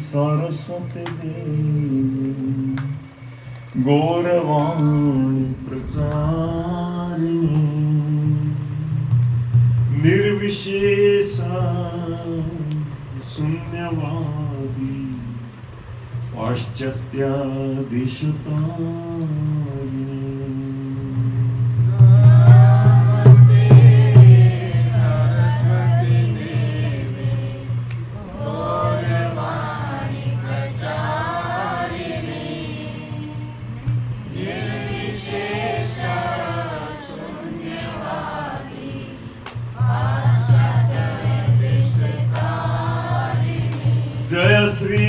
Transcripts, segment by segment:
सरस्वती देवी गौरवाणी प्रचारिणी निर्विशेष शून्यवादी पाश्चात्यादिशतारिणी जय श्री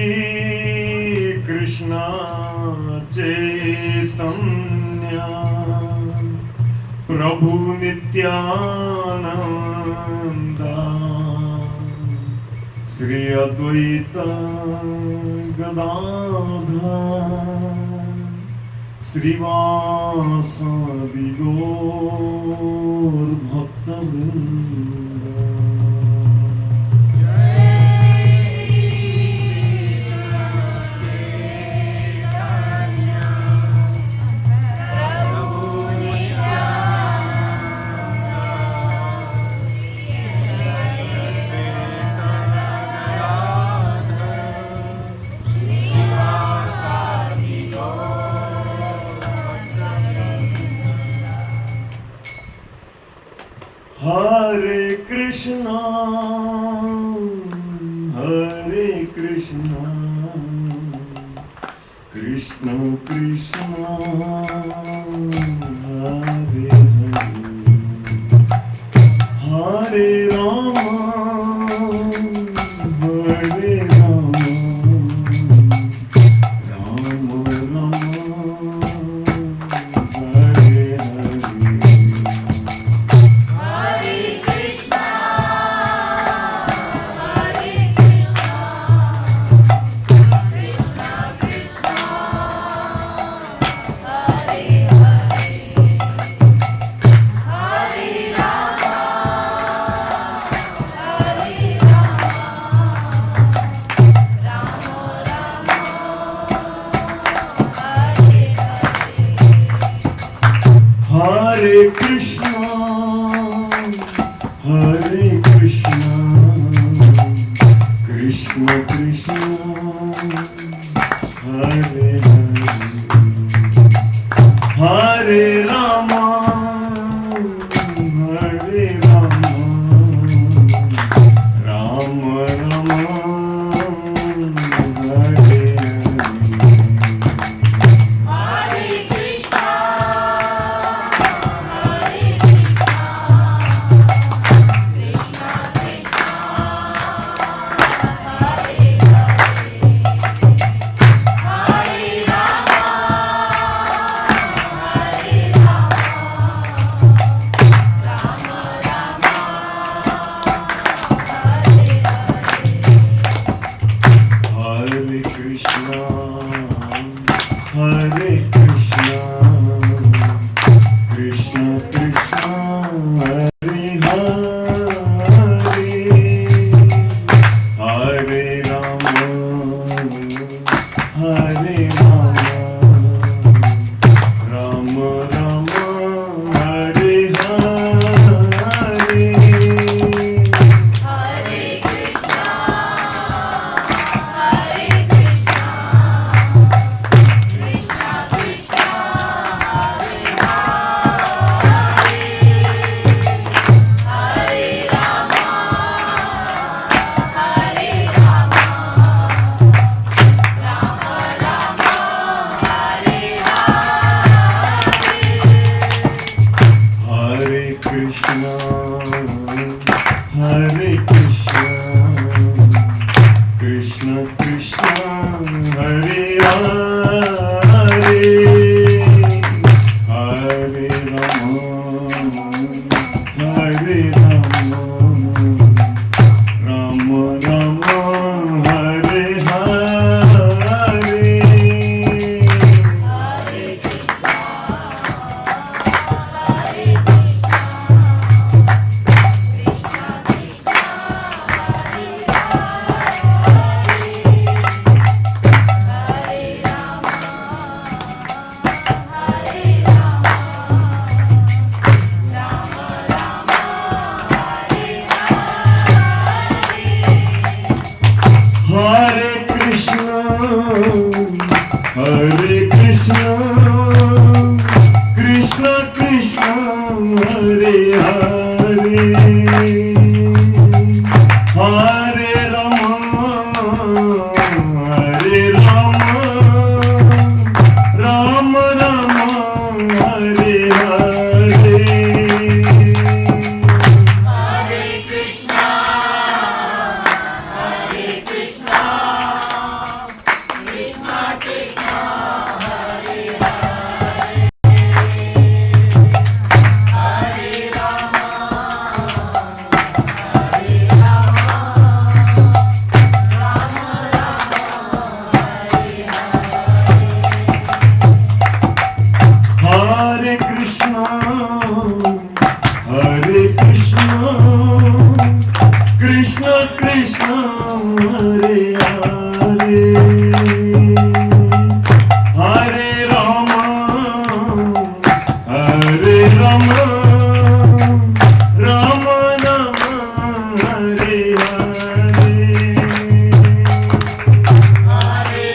कृष्ण चैतन्य प्रभु नित्यानंद श्री अद्वैत गदाधर श्रीवासादि गौर भक्तवृंद। हरे Krishna Krishna Krishna Hare Hare Hare Ram Ram Ram Hare Hare Hare Krishna Krishna Krishna Hare Hare Hare Ram Ram Ram Hare Hare Krishna Krishna Krishna Hare Hare Hare Ram Ram Ram Hare Hare Hare Krishna, Hare Krishna, Krishna Krishna, Hare Hare, Hare Rama, Hare Rama, Rama Rama, Hare Hare. Hare Krishna, Hare Krishna, Krishna Krishna, Hare Hare, Hare Rama, Hare Rama, Rama Rama, Hare Hare. Hare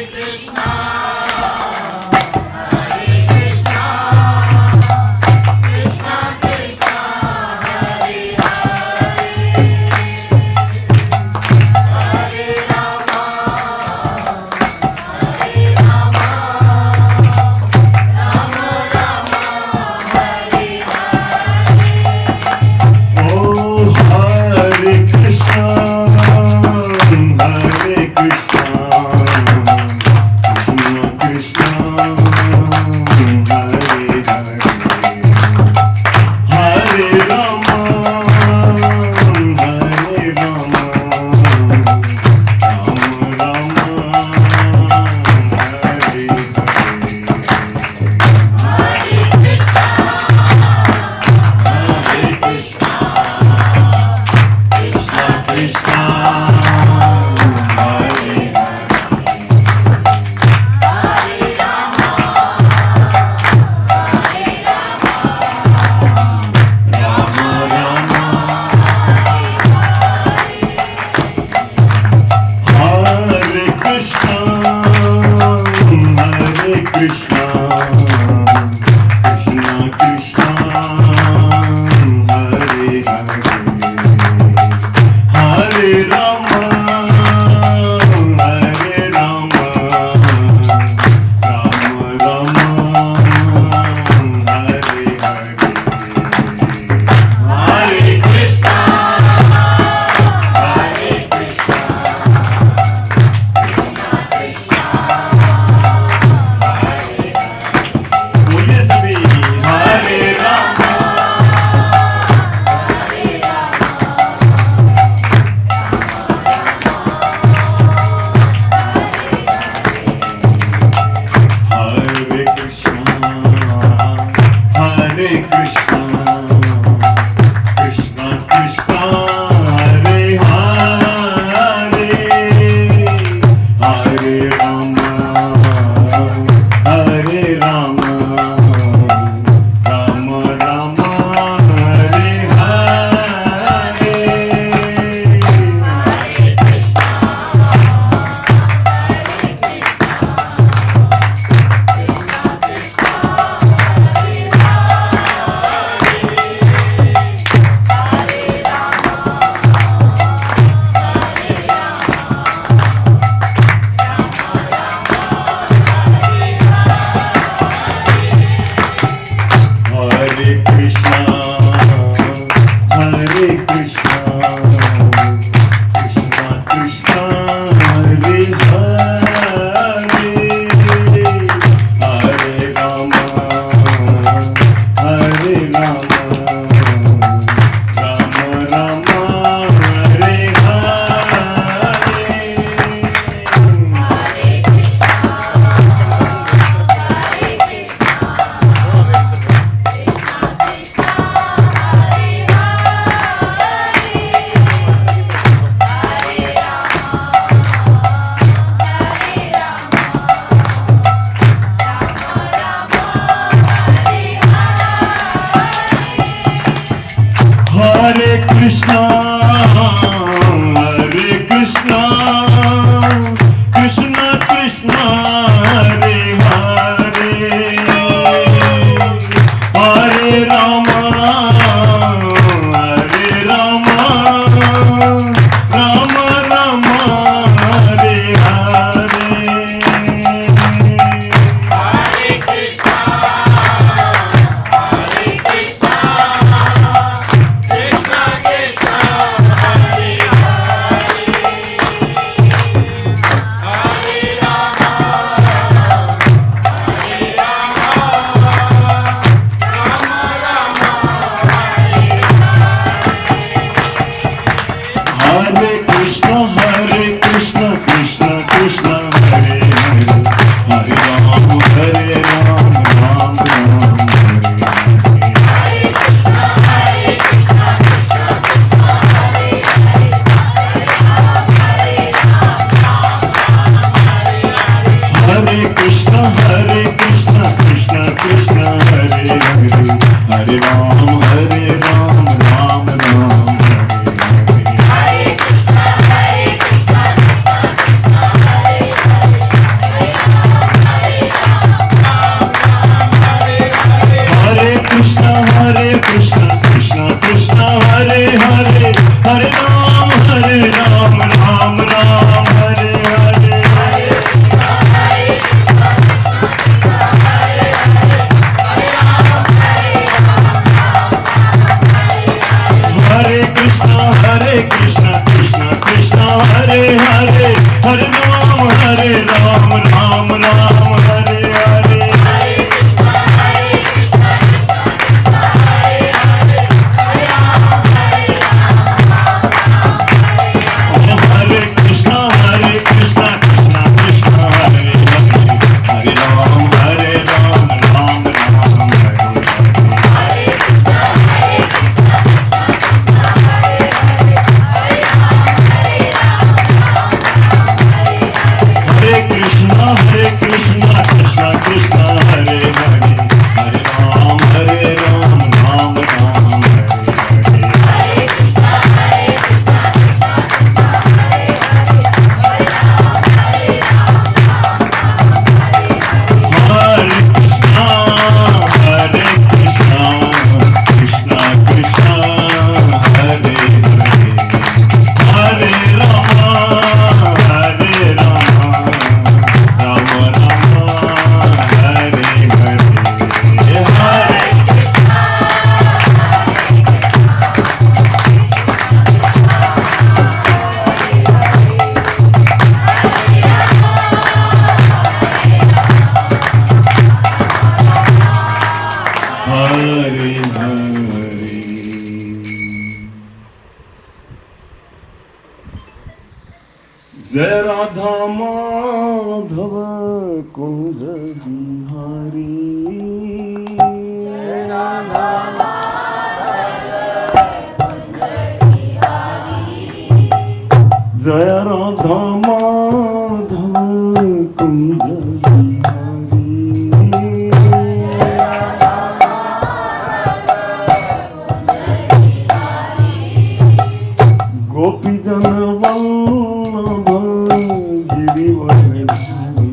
जय राधा माधव कुंज बिहारी, जय राधा जय राधा माधव कुंज बिहारी, गोपी जन वल्लभ गिरिवरधारी,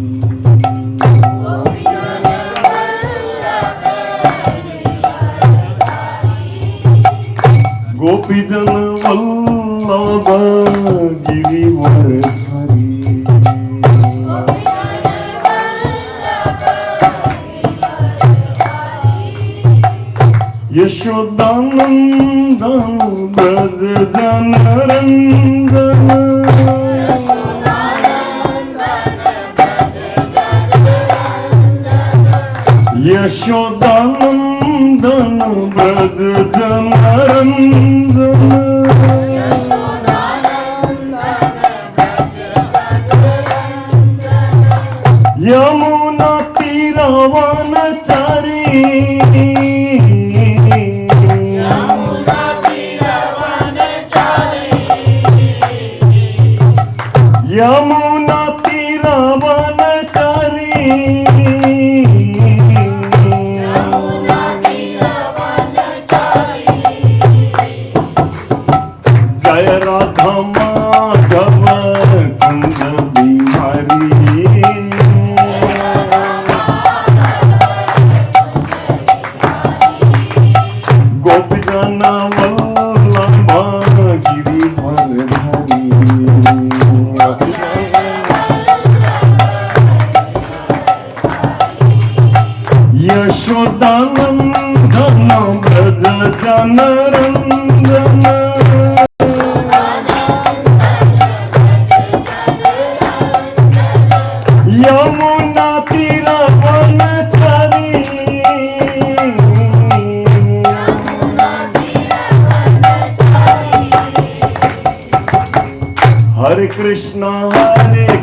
गोपी जन वल्लभ गिरिवरधारी, यशोदानंदन ब्रज जन रंजन, यशोदानंदन ब्रज जन रंजन, यमुना तीरवनचारी, यमुना तीरवनचारी, जय राधा माधव कुंज बिहारी, गोपी जन वल्लभ गिरिवरधारी, यशोदानंदन ब्रज जन रंजन, यमुना तीरवनचारी, हरे कृष्णा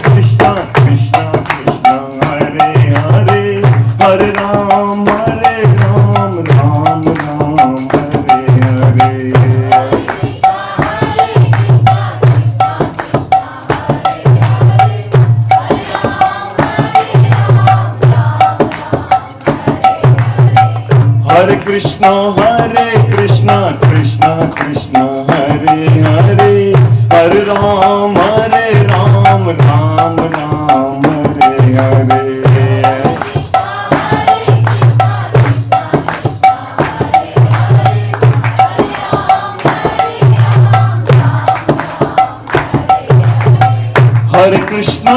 कृष्णा कृष्णा हरे हरे, हरे राम राम राम हरे हरे, हरे कृष्णा कृष्णा कृष्णा हरे हरे, हरे राम राम राम हरे हरे, हरे कृष्णा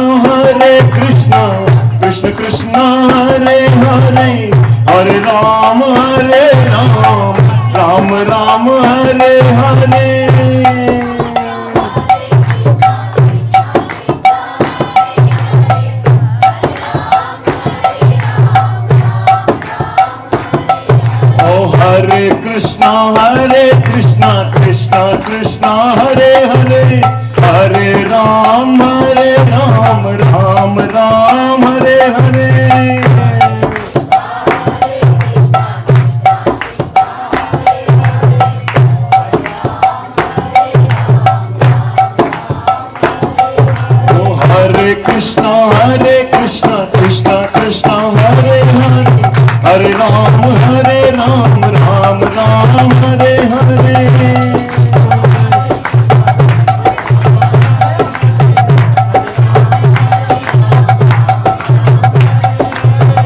कृष्ण कृष्ण हरे हरे, हरे राम राम राम हरे हरे, ओ हरे कृष्णा कृष्ण कृष्ण हरे हरे, हरे राम राम हरे हरे, हरे कृष्णा कृष्ण कृष्ण हरे हरे, हरे राम राम हरे हरे,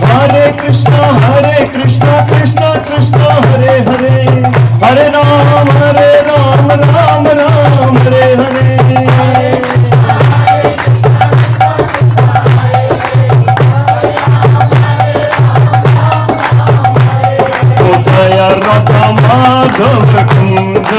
हरे कृष्णा कृष्ण कृष्ण हरे हरे, हरे राम राम हरे हरे, जय राधा माधव कुंज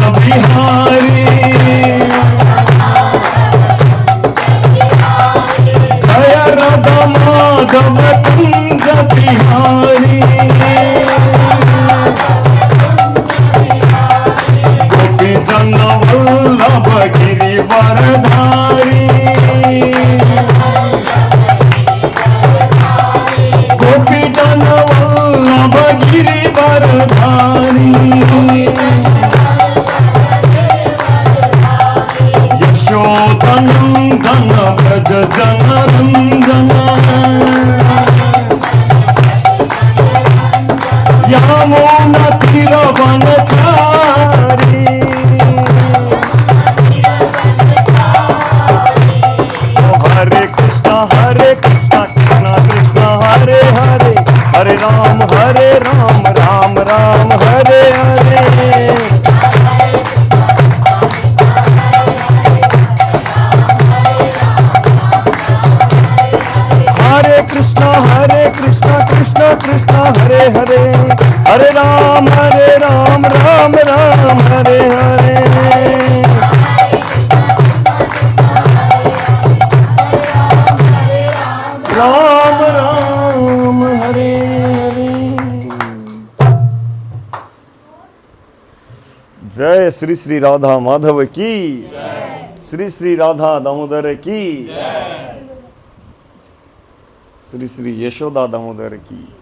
नंदन यमुना तीर वनचारी हरे कृष्ण कृष्ण कृष्ण हरे हरे हरे राम राम राम हरे हरे हरे कृष्ण कृष्ण कृष्ण हरे हरे हरे राम राम राम हरे हरे राम राम हरे हरे। जय श्री श्री राधा माधव की, श्री श्री राधा दामोदर की, श्री श्री यशोदा दामोदर की,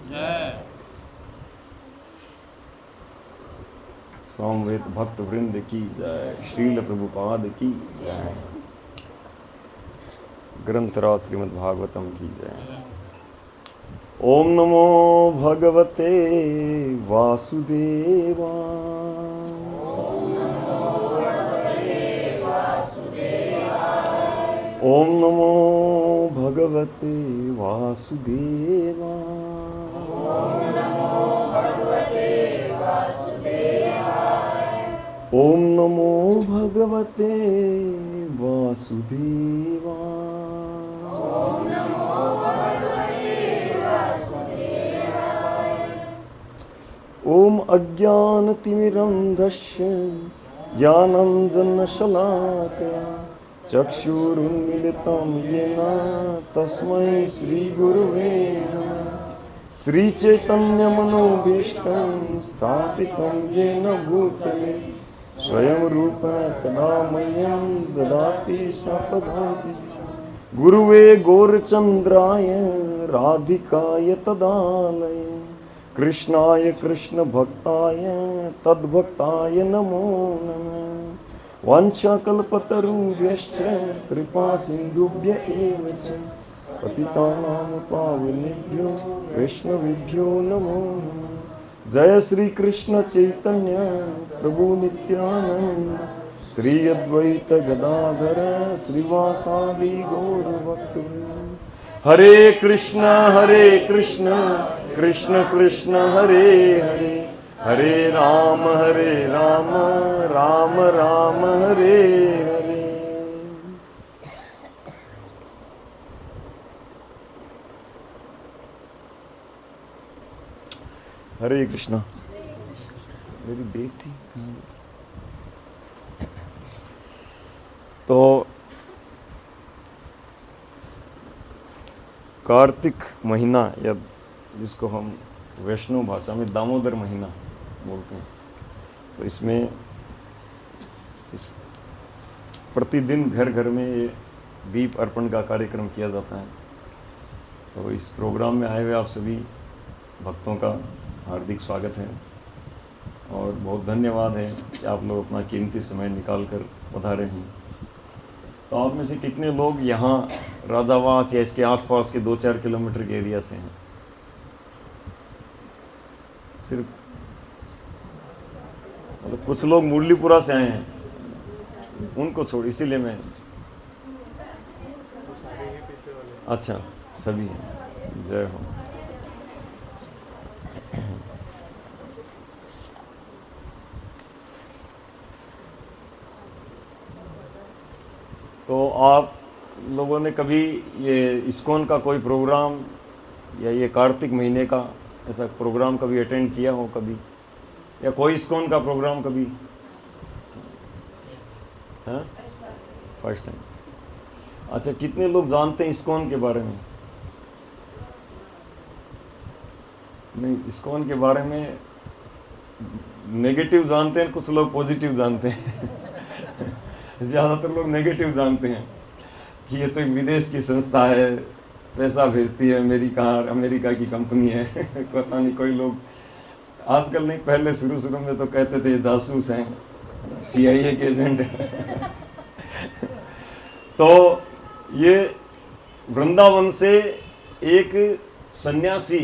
सामवेद भक्त वृंद की जय, श्रील प्रभुपाद की जय, ग्रंथराज श्रीमद् भागवतम की जय। ओम नमो भगवते वासुदेवाय। ओम नमो भगवते वासुदेवाय। ओम नमो भगवते वासुदेवाय। ओम अज्ञानतिमिरन्धस्य ज्ञानाञ्जनशलाकया चक्षुरुन्मीलितं येन तस्मै श्रीगुरुवे नमः। श्रीचैतन्यमनोभीष्टं स्थापितं येन भूतले स्वयं रूप कदा मह्यं ददाति स्वपदान्ति। गुरुवे गौरचन्द्राय राधिकाय तदालय कृष्णाय कृष्णभक्ताय तद्भक्ताय नमो नमः। वाञ्छाकल्पतरुभ्यश्च कृपा सिन्धुभ्य एव च पतितानां पावनेभ्यो वैष्णवेभ्यो नमो नमः। जय श्री कृष्ण चैतन्य प्रभु नित्यानंद श्री अद्वैत गदाधर श्रीवासादि गौर भक्तवृंद। हरे कृष्ण कृष्ण कृष्ण हरे हरे हरे राम राम राम हरे हरे। हरे कृष्णा। मेरी बेटी थी तो कार्तिक महीना, या जिसको हम वैष्णव भाषा में दामोदर महीना बोलते हैं, तो इसमें इस प्रतिदिन घर घर में ये दीप अर्पण का कार्यक्रम किया जाता है। तो इस प्रोग्राम में आए हुए आप सभी भक्तों का हार्दिक स्वागत है और बहुत धन्यवाद है कि आप लोग अपना कीमती समय निकाल कर पधारे हैं। तो आप में से कितने लोग यहाँ राजावास या इसके आसपास के 2-4 किलोमीटर के एरिया से हैं? सिर्फ मतलब कुछ लोग मुरलीपुरा से आए हैं, उनको छोड़, इसीलिए मैं। अच्छा, सभी हैं। जय हो। तो आप लोगों ने कभी ये इस्कॉन का कोई प्रोग्राम या ये कार्तिक महीने का ऐसा प्रोग्राम कभी अटेंड किया हो कभी, या कोई इस्कॉन का प्रोग्राम कभी? हाँ, फर्स्ट टाइम। अच्छा, कितने लोग जानते हैं इस्कॉन के बारे में? नहीं, इस्कॉन के बारे में नेगेटिव जानते हैं, कुछ लोग पॉजिटिव जानते हैं। ज़्यादातर लोग नेगेटिव जानते हैं कि ये तो एक विदेश की संस्था है, पैसा भेजती है, अमेरिका की कंपनी है। पता नहीं, कोई लोग आजकल नहीं, पहले शुरू में तो कहते थे ये जासूस हैं, CIA के एजेंट हैं। तो ये वृंदावन से एक सन्यासी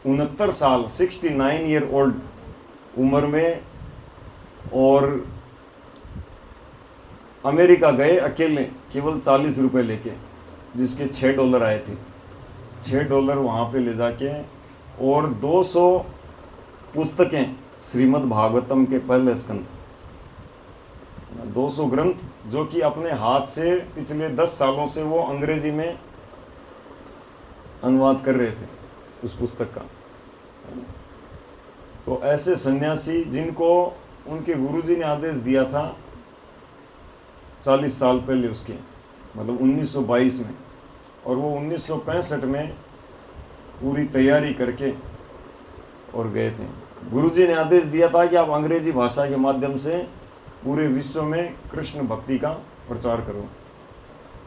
69 साल 69 ईयर ओल्ड उम्र में और अमेरिका गए अकेले, केवल 40 रुपये लेके, जिसके $6 आए थे। $6 वहाँ पे ले जाके और 200 पुस्तकें श्रीमद् भागवतम के पहले स्कंद, 200 ग्रंथ जो कि अपने हाथ से पिछले 10 सालों से वो अंग्रेजी में अनुवाद कर रहे थे उस पुस्तक का। तो ऐसे सन्यासी जिनको उनके गुरुजी ने आदेश दिया था 40 साल पहले, उसके मतलब 1922 में, और वो 1965 में पूरी तैयारी करके और गए थे। गुरुजी ने आदेश दिया था कि आप अंग्रेजी भाषा के माध्यम से पूरे विश्व में कृष्ण भक्ति का प्रचार करो,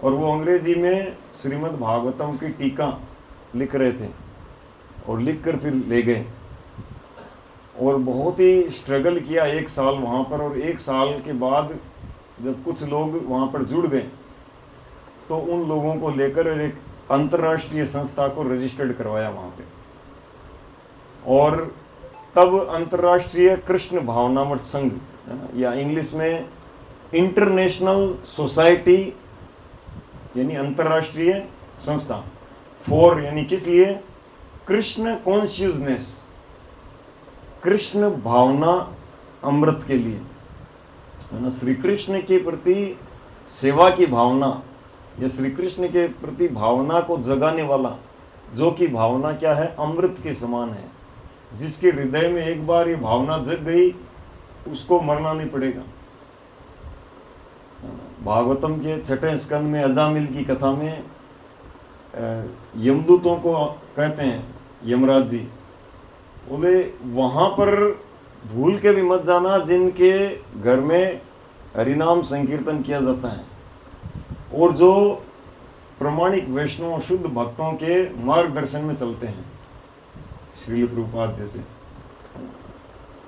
और वो अंग्रेजी में श्रीमद् भागवतम की टीका लिख रहे थे और लिख कर फिर ले गए और बहुत ही स्ट्रगल किया 1 साल वहाँ पर। और 1 साल के बाद जब कुछ लोग वहाँ पर जुड़ गए तो उन लोगों को लेकर एक अंतर्राष्ट्रीय संस्था को रजिस्टर्ड करवाया वहाँ पे, और तब अंतर्राष्ट्रीय कृष्ण भावनामृत संघ है ना, या इंग्लिश में इंटरनेशनल सोसाइटी यानी अंतर्राष्ट्रीय संस्था, फॉर यानी किस लिए, कृष्ण कॉन्शियसनेस, कृष्ण भावना अमृत के लिए है ना, श्री कृष्ण के प्रति सेवा की भावना या श्री कृष्ण के प्रति भावना को जगाने वाला, जो कि भावना क्या है, अमृत के समान है। जिसके हृदय में एक बार ये भावना जग गई उसको मरना नहीं पड़ेगा। भागवतम के 6ठे स्कंद में अजामिल की कथा में यमदूतों को कहते हैं यमराज जी, बोले वहाँ पर भूल के भी मत जाना जिनके घर में हरिनाम संकीर्तन किया जाता है और जो प्रमाणिक वैष्णव शुद्ध भक्तों के मार्गदर्शन में चलते हैं, श्रील प्रभुपाद जैसे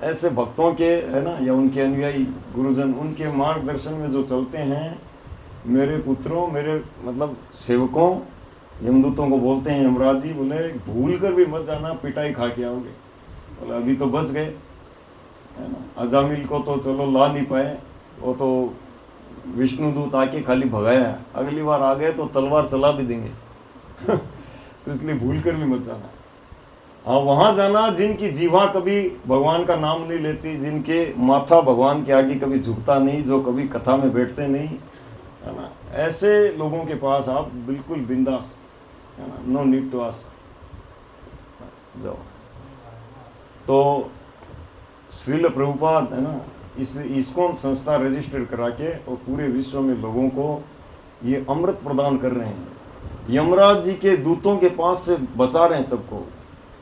ऐसे भक्तों के है ना, या उनके अनुयायी गुरुजन उनके मार्गदर्शन में जो चलते हैं, मेरे पुत्रों, मेरे मतलब सेवकों, यमदूतों को बोलते हैं यमराज जी, बोले भूल कर भी मत जाना, पिटाई खा के आओगे। बोले अभी तो बच गए है ना, अजामिल को तो चलो ला नहीं पाए, वो तो विष्णुदूत आके खाली भगाया, अगली बार आ गए तो तलवार चला भी देंगे तो इसलिए भूल कर भी मत जाना। हाँ, वहाँ जाना जिनकी जीवा कभी भगवान का नाम नहीं लेती, जिनके माथा भगवान के आगे कभी झुकता नहीं, जो कभी कथा में बैठते नहीं है ना, ऐसे लोगों के पास आप बिल्कुल बिंदास है ना, नो नीड टू आस्क, जाओ। तो श्रील प्रभुपाद है ना, इस इस्कॉन संस्था रजिस्टर करा के और पूरे विश्व में लोगों को ये अमृत प्रदान कर रहे हैं। यमराज जी के दूतों के पास से बचा रहे हैं सबको,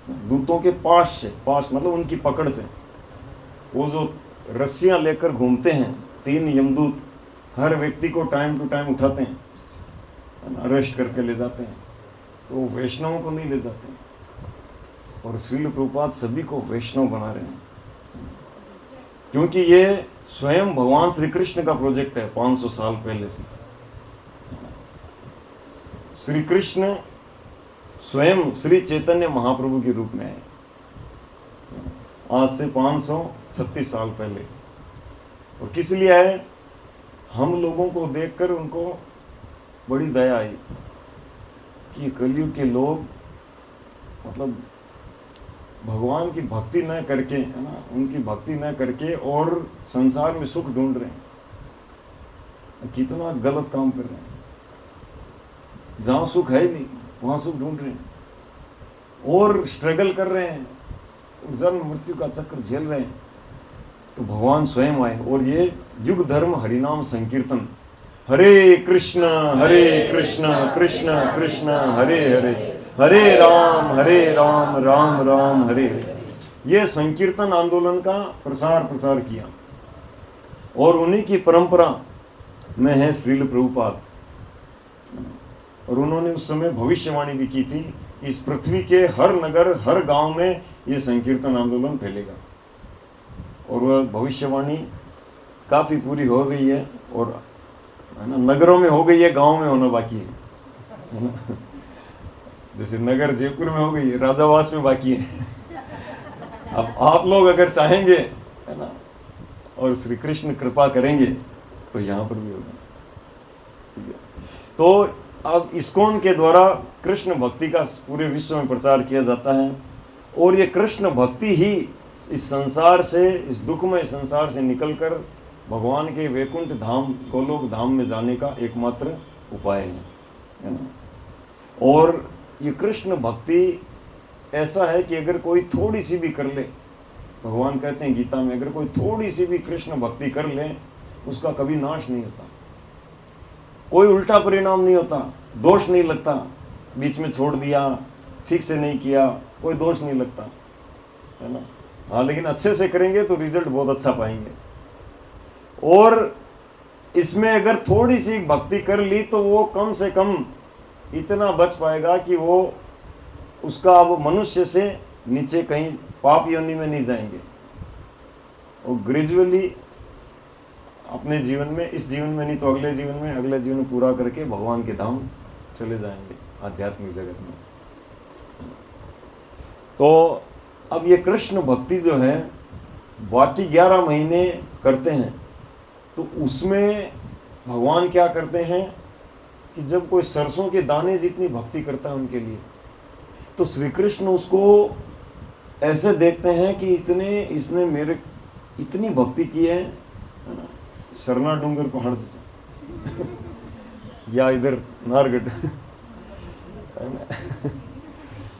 दूतों के पास से, पास मतलब उनकी पकड़ से। वो जो रस्सियां लेकर घूमते हैं 3 यमदूत, हर व्यक्ति को टाइम टू टाइम उठाते हैं, अरेस्ट करके ले जाते हैं, तो वैष्णवों को नहीं ले जाते हैं। और श्रील प्रभुपाद सभी को वैष्णव बना रहे हैं, क्योंकि ये स्वयं भगवान श्री कृष्ण का प्रोजेक्ट है 500 साल पहले से। श्री कृष्ण स्वयं श्री चैतन्य महाप्रभु के रूप में है आज से 536 साल पहले। और किस लिए आए, हम लोगों को देखकर उनको बड़ी दया आई कि कलयुग के लोग मतलब भगवान की भक्ति न करके है ना, उनकी भक्ति न करके और संसार में सुख ढूंढ रहे हैं, कितना गलत काम कर रहे हैं। जहाँ सुख है नहीं वहाँ सुख ढूंढ रहे हैं और स्ट्रगल कर रहे हैं, जन्म मृत्यु का चक्र झेल रहे हैं। तो भगवान स्वयं आए और ये युग धर्म हरिनाम संकीर्तन, हरे कृष्ण कृष्ण कृष्ण हरे हरे, हरे राम राम राम हरे हरे, ये संकीर्तन आंदोलन का प्रसार किया। और उन्हीं की परंपरा में है श्रील प्रभुपाद। और उन्होंने उस समय भविष्यवाणी भी की थी कि इस पृथ्वी के हर नगर हर गांव में ये संकीर्तन आंदोलन फैलेगा। और वह भविष्यवाणी काफ़ी पूरी हो गई है, और है ना, नगरों में हो गई है, गांव में होना बाकी है। है ना। जैसे नगर जयपुर में हो गई, राजावास में बाकी है। अब आप लोग अगर चाहेंगे, है ना, और श्री कृष्ण कृपा करेंगे तो यहाँ पर भी होगा। ठीक है, तो अब इस्कॉन के द्वारा कृष्ण भक्ति का पूरे विश्व में प्रचार किया जाता है, और ये कृष्ण भक्ति ही इस संसार से, इस दुखमय संसार से निकलकर भगवान के वैकुंठ धाम, गोलोक धाम में जाने का एकमात्र उपाय है ना। और ये कृष्ण भक्ति ऐसा है कि अगर कोई थोड़ी सी भी कर ले, भगवान कहते हैं गीता में, अगर कोई थोड़ी सी भी कृष्ण भक्ति कर ले, उसका कभी नाश नहीं होता, कोई उल्टा परिणाम नहीं होता, दोष नहीं लगता, बीच में छोड़ दिया, ठीक से नहीं किया, कोई दोष नहीं लगता, है ना। हाँ, लेकिन अच्छे से करेंगे तो रिजल्ट बहुत अच्छा पाएंगे। और इसमें अगर थोड़ी सी भक्ति कर ली तो वो कम से कम इतना बच पाएगा कि वो उसका अब मनुष्य से नीचे कहीं पाप योनि में नहीं जाएंगे, और ग्रेजुअली अपने जीवन में, इस जीवन में नहीं तो अगले जीवन में, अगले जीवन में पूरा करके भगवान के धाम चले जाएंगे आध्यात्मिक जगत में। तो अब ये कृष्ण भक्ति जो है बाकी 11 महीने करते हैं, तो उसमें भगवान क्या करते हैं कि जब कोई सरसों के दाने जितनी भक्ति करता है उनके लिए, तो श्री कृष्ण उसको ऐसे देखते हैं कि इसने मेरे इतनी भक्ति की है ना, सरना डूंगर पहाड़ जैसा या इधर नारगढ़, है ना,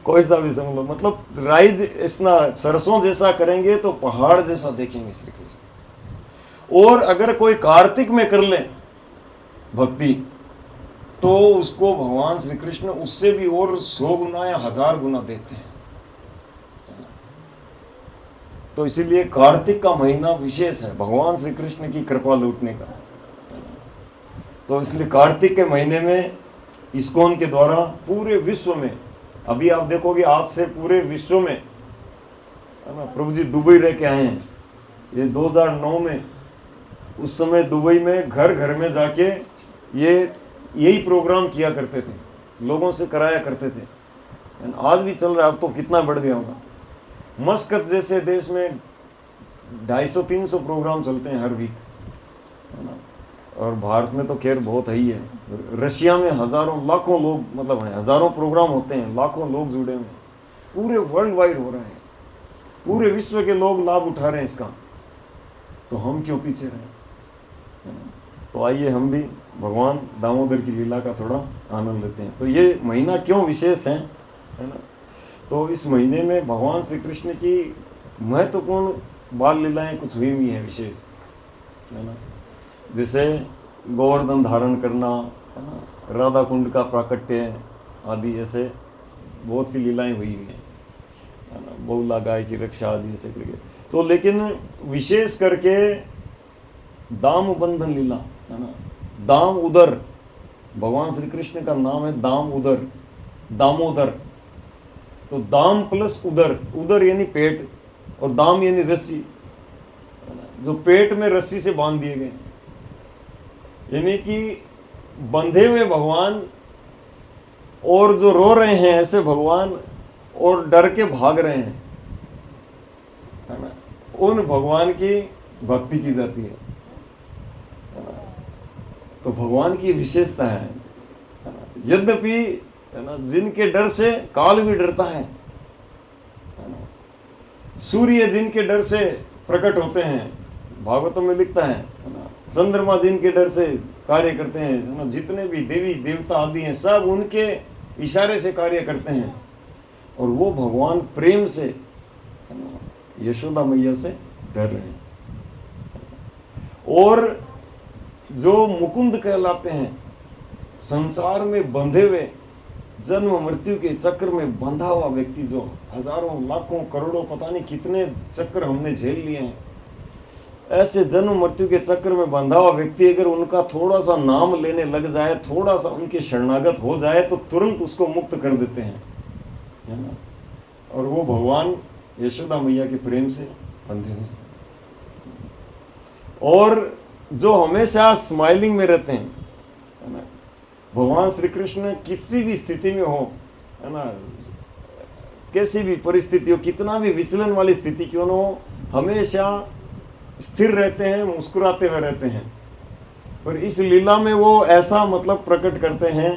कोई सा भी समझ लो, मतलब राइज इतना सरसों जैसा करेंगे तो पहाड़ जैसा देखेंगे श्री कृष्ण। और अगर कोई कार्तिक में कर ले भक्ति, तो उसको भगवान श्री कृष्ण उससे भी और 100 गुना या 1000 गुना देते हैं। तो इसीलिए कार्तिक का महीना विशेष है भगवान श्री कृष्ण की कृपा लूटने का। तो इसलिए कार्तिक के महीने में इस्कॉन के द्वारा पूरे विश्व में, अभी आप देखोगे आज से पूरे विश्व में, है ना, प्रभु जी दुबई रह के आए हैं, ये 2009 में, उस समय दुबई में घर घर में जाके यही प्रोग्राम किया करते थे, लोगों से कराया करते थे। आज भी चल रहा है, अब तो कितना बढ़ गया होगा। मस्कत जैसे देश में 250-300 प्रोग्राम चलते हैं हर वीक, है ना, और भारत में तो खैर बहुत ही है। रशिया में हजारों लाखों लोग, मतलब हैं, हजारों प्रोग्राम होते हैं, लाखों लोग जुड़े हुए हैं, पूरे वर्ल्ड वाइड हो रहे हैं, पूरे विश्व के लोग लाभ उठा रहे हैं इसका, तो हम क्यों पीछे रहे। तो आइए हम भी भगवान दामोदर की लीला का थोड़ा आनंद लेते हैं। तो ये महीना क्यों विशेष है ना, तो इस महीने में भगवान श्री कृष्ण की महत्वपूर्ण बाल लीलाएं कुछ हुई हुई हैं विशेष, है ना। जैसे गोवर्धन धारण करना, है ना, राधा कुंड का प्राकट्य आदि, ऐसे बहुत सी लीलाएं हुई हुई हैं, है ना, बहुला गाय की रक्षा आदि ऐसे करके। तो लेकिन विशेष करके दाम बंधन लीला, है ना, दाम उदर, भगवान श्री कृष्ण का नाम है दाम उदर, दामोदर। तो दाम प्लस उदर, उदर यानी पेट, और दाम यानी रस्सी, जो पेट में रस्सी से बांध दिए गए, यानी कि बंधे हुए भगवान, और जो रो रहे हैं ऐसे भगवान, और डर के भाग रहे हैं, है ना, उन भगवान की भक्ति की जाती है ना। तो भगवान की विशेषता है ना, यद्यपि, है ना, जिनके डर से काल भी डरता है ना, सूर्य जिनके डर से प्रकट होते हैं, भागवतम में लिखता है ना, चंद्रमा जिनके डर से कार्य करते हैं, है ना, जितने भी देवी देवता आदि हैं सब उनके इशारे से कार्य करते हैं, और वो भगवान प्रेम से, है ना, यशोदा मैया से डर रहे हैं। और जो मुकुंद कहलाते हैं, संसार में बंधे हुए, जन्म मृत्यु के चक्र में बंधा हुआ व्यक्ति, जो हजारों लाखों करोड़ों पता नहीं कितने चक्र हमने झेल लिए हैं, ऐसे जन्म मृत्यु के चक्र में बंधा हुआ व्यक्ति अगर उनका थोड़ा सा नाम लेने लग जाए, थोड़ा सा उनके शरणागत हो जाए, तो तुरंत उसको मुक्त कर देते हैं, है ना। और वो भगवान यशोदा मैया के प्रेम से बंधे हुए, और जो हमेशा स्माइलिंग में रहते हैं, है ना, भगवान श्री कृष्ण किसी भी स्थिति में हो, है ना, कैसी भी परिस्थिति हो, कितना भी विचलन वाली स्थिति क्यों न हो, हमेशा स्थिर रहते हैं, मुस्कुराते हुए रहते हैं। पर इस लीला में वो ऐसा मतलब प्रकट करते हैं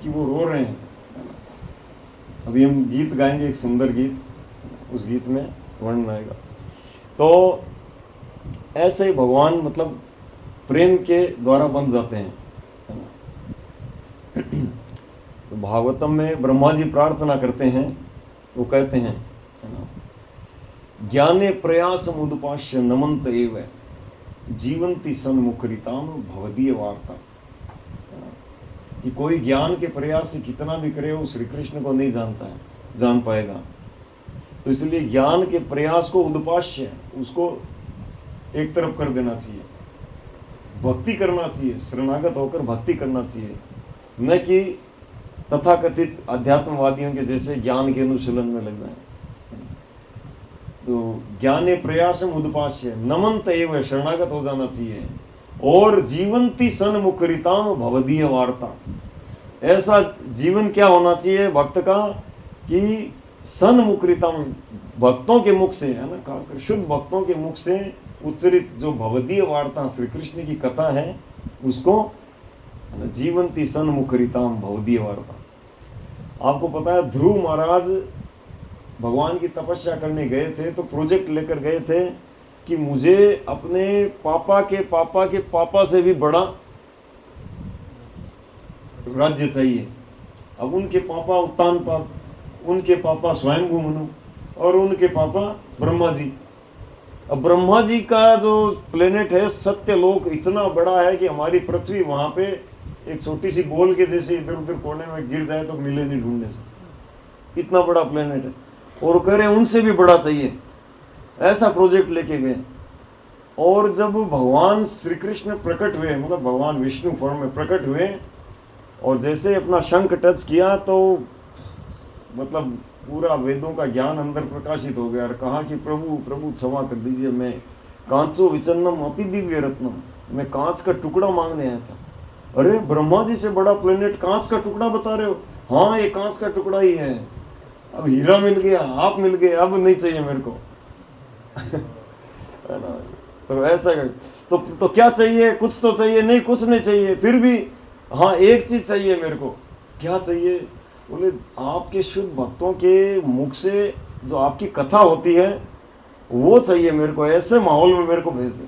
कि वो रो रहे हैं। अभी हम गीत गाएंगे, एक सुंदर गीत, उस गीत में वर्णन आएगा। तो ऐसे ही भगवान मतलब प्रेम के द्वारा बन जाते हैं, है ना। तो भागवतम में ब्रह्मा जी प्रार्थना करते हैं, वो कहते हैं, है ना, ज्ञाने प्रयास मुदुपाश्य नमंत एव जीवंती सन्मुखरिताम भवदीय वार्ता। कि कोई ज्ञान के प्रयास से कितना भी करे वो श्री कृष्ण को नहीं जान पाएगा। तो इसलिए ज्ञान के प्रयास को उदपाश्य, उसको एक तरफ कर देना चाहिए, भक्ति करना चाहिए, शरणागत होकर भक्ति करना चाहिए, न कि तथाकथित अध्यात्मवादियों के जैसे ज्ञान के अनुशीलन में लग जाए। तो ज्ञाने प्रयासम उदपाश्य नमंत एव, शरणागत हो जाना चाहिए। और जीवंती सन्मुखरिताम भवदीय वार्ता, ऐसा जीवन क्या होना चाहिए भक्त का कि सन्मुखरिताम, भक्तों के मुख से, है ना, खासकर शुद्ध भक्तों के मुख से उच्चरित जो भवदीय वार्ता श्री कृष्ण की कथा है, उसको जीवंती सन्मुखरिताम भवदीय वार्ता। आपको पता है ध्रुव महाराज भगवान की तपस्या करने गए थे, तो प्रोजेक्ट लेकर गए थे कि मुझे अपने पापा के पापा के पापा से भी बड़ा राज्य चाहिए। अब उनके पापा उत्तानपाद, उनके पापा स्वयंभू मनु, और उनके पापा ब्रह्मा जी। अब ब्रह्मा जी का जो प्लेनेट है सत्यलोक इतना बड़ा है कि हमारी पृथ्वी वहां पे एक छोटी सी बॉल के जैसे इधर उधर कोने में गिर जाए तो मिले नहीं ढूंढने से, इतना बड़ा प्लेनेट है। और कह रहे उनसे भी बड़ा चाहिए, ऐसा प्रोजेक्ट लेके गए। और जब भगवान श्री कृष्ण प्रकट हुए, मतलब भगवान विष्णु फॉर्म में प्रकट हुए, और जैसे अपना शंख टच किया तो मतलब पूरा वेदों का ज्ञान अंदर प्रकाशित हो गया, और कहा कि प्रभु प्रभु क्षमा कर दीजिए, मैं कांचो विचन्नम अपि दिव्य रत्नम, मैं कांच का टुकड़ा मांगने आया था। अरे ब्रह्मा जी से बड़ा प्लेनेट कांच का टुकड़ा बता रहे हो? हाँ ये कांच का टुकड़ा ही है। अब हीरा मिल गया, आप मिल गए, अब नहीं चाहिए मेरे को। तो ऐसा तो क्या चाहिए? कुछ तो चाहिए? नहीं, कुछ नहीं चाहिए। फिर भी हाँ एक चीज चाहिए मेरे को। क्या चाहिए? बोले आपके शुद्ध भक्तों के मुख से जो आपकी कथा होती है वो चाहिए मेरे को। ऐसे माहौल में मेरे को भेज दे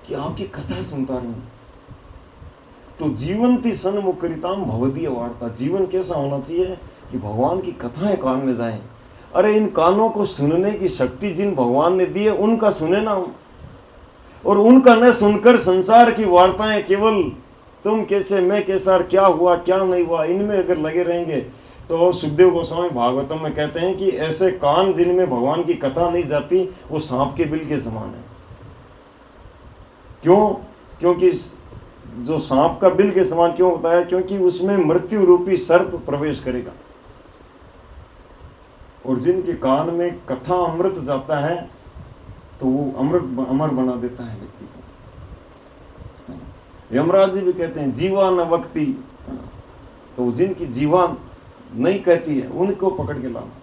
कि आपकी कथा सुनता रहूं। तो जीवंती सन्मुखरिताम भवदीय वार्ता, जीवन कैसा होना चाहिए कि भगवान की कथाएं कान में जाएं। अरे इन कानों को सुनने की शक्ति जिन भगवान ने दी है उनका सुने ना हम, और उनका न सुनकर संसार की वार्ताएं केवल तुम कैसे, मैं कैसा, और क्या हुआ क्या नहीं हुआ, इनमें अगर लगे रहेंगे तो सुखदेव गोस्वामी भागवतम में कहते हैं कि ऐसे कान जिनमें भगवान की कथा नहीं जाती वो सांप के बिल के समान है। क्यों? क्योंकि जो सांप का बिल के समान क्यों होता है? क्योंकि उसमें मृत्यु रूपी सर्प प्रवेश करेगा, और जिनके कान में कथा अमृत जाता है तो वो अमृत अमर बना देता है व्यक्ति को। यमराज जी भी कहते हैं जीवा न वक्ति, तो जिनकी जीवा नहीं कहती है उनको पकड़ के लाना।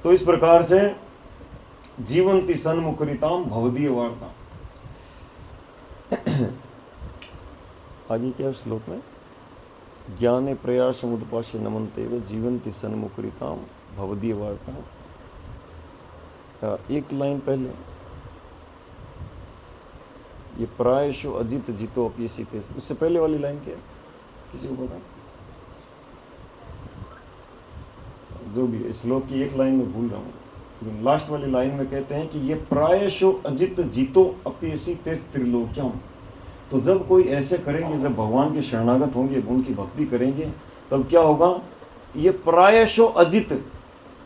तो इस प्रकार से जीवंती सन्मुखरिताम भवदीय वार्ता। आगे क्या श्लोक में? ज्ञाने प्रयास समुदपाश्य नमन्ते व जीवंती सन्मुखरिताम भवदीय वार्ता। एक लाइन पहले ये प्रायशो अजित जितो अपयसिते, उससे पहले वाली लाइन क्या है? किसी को पता? जो भी श्लोक की एक लाइन में भूल रहा हूँ, लेकिन लास्ट वाली लाइन में कहते हैं कि ये प्रायशो अजित जितो अपयसिते त्रिलोक्यम। तो जब कोई ऐसे करेंगे, जब भगवान के शरणागत होंगे, उनकी भक्ति करेंगे, तब क्या होगा? ये प्रायशो अजित,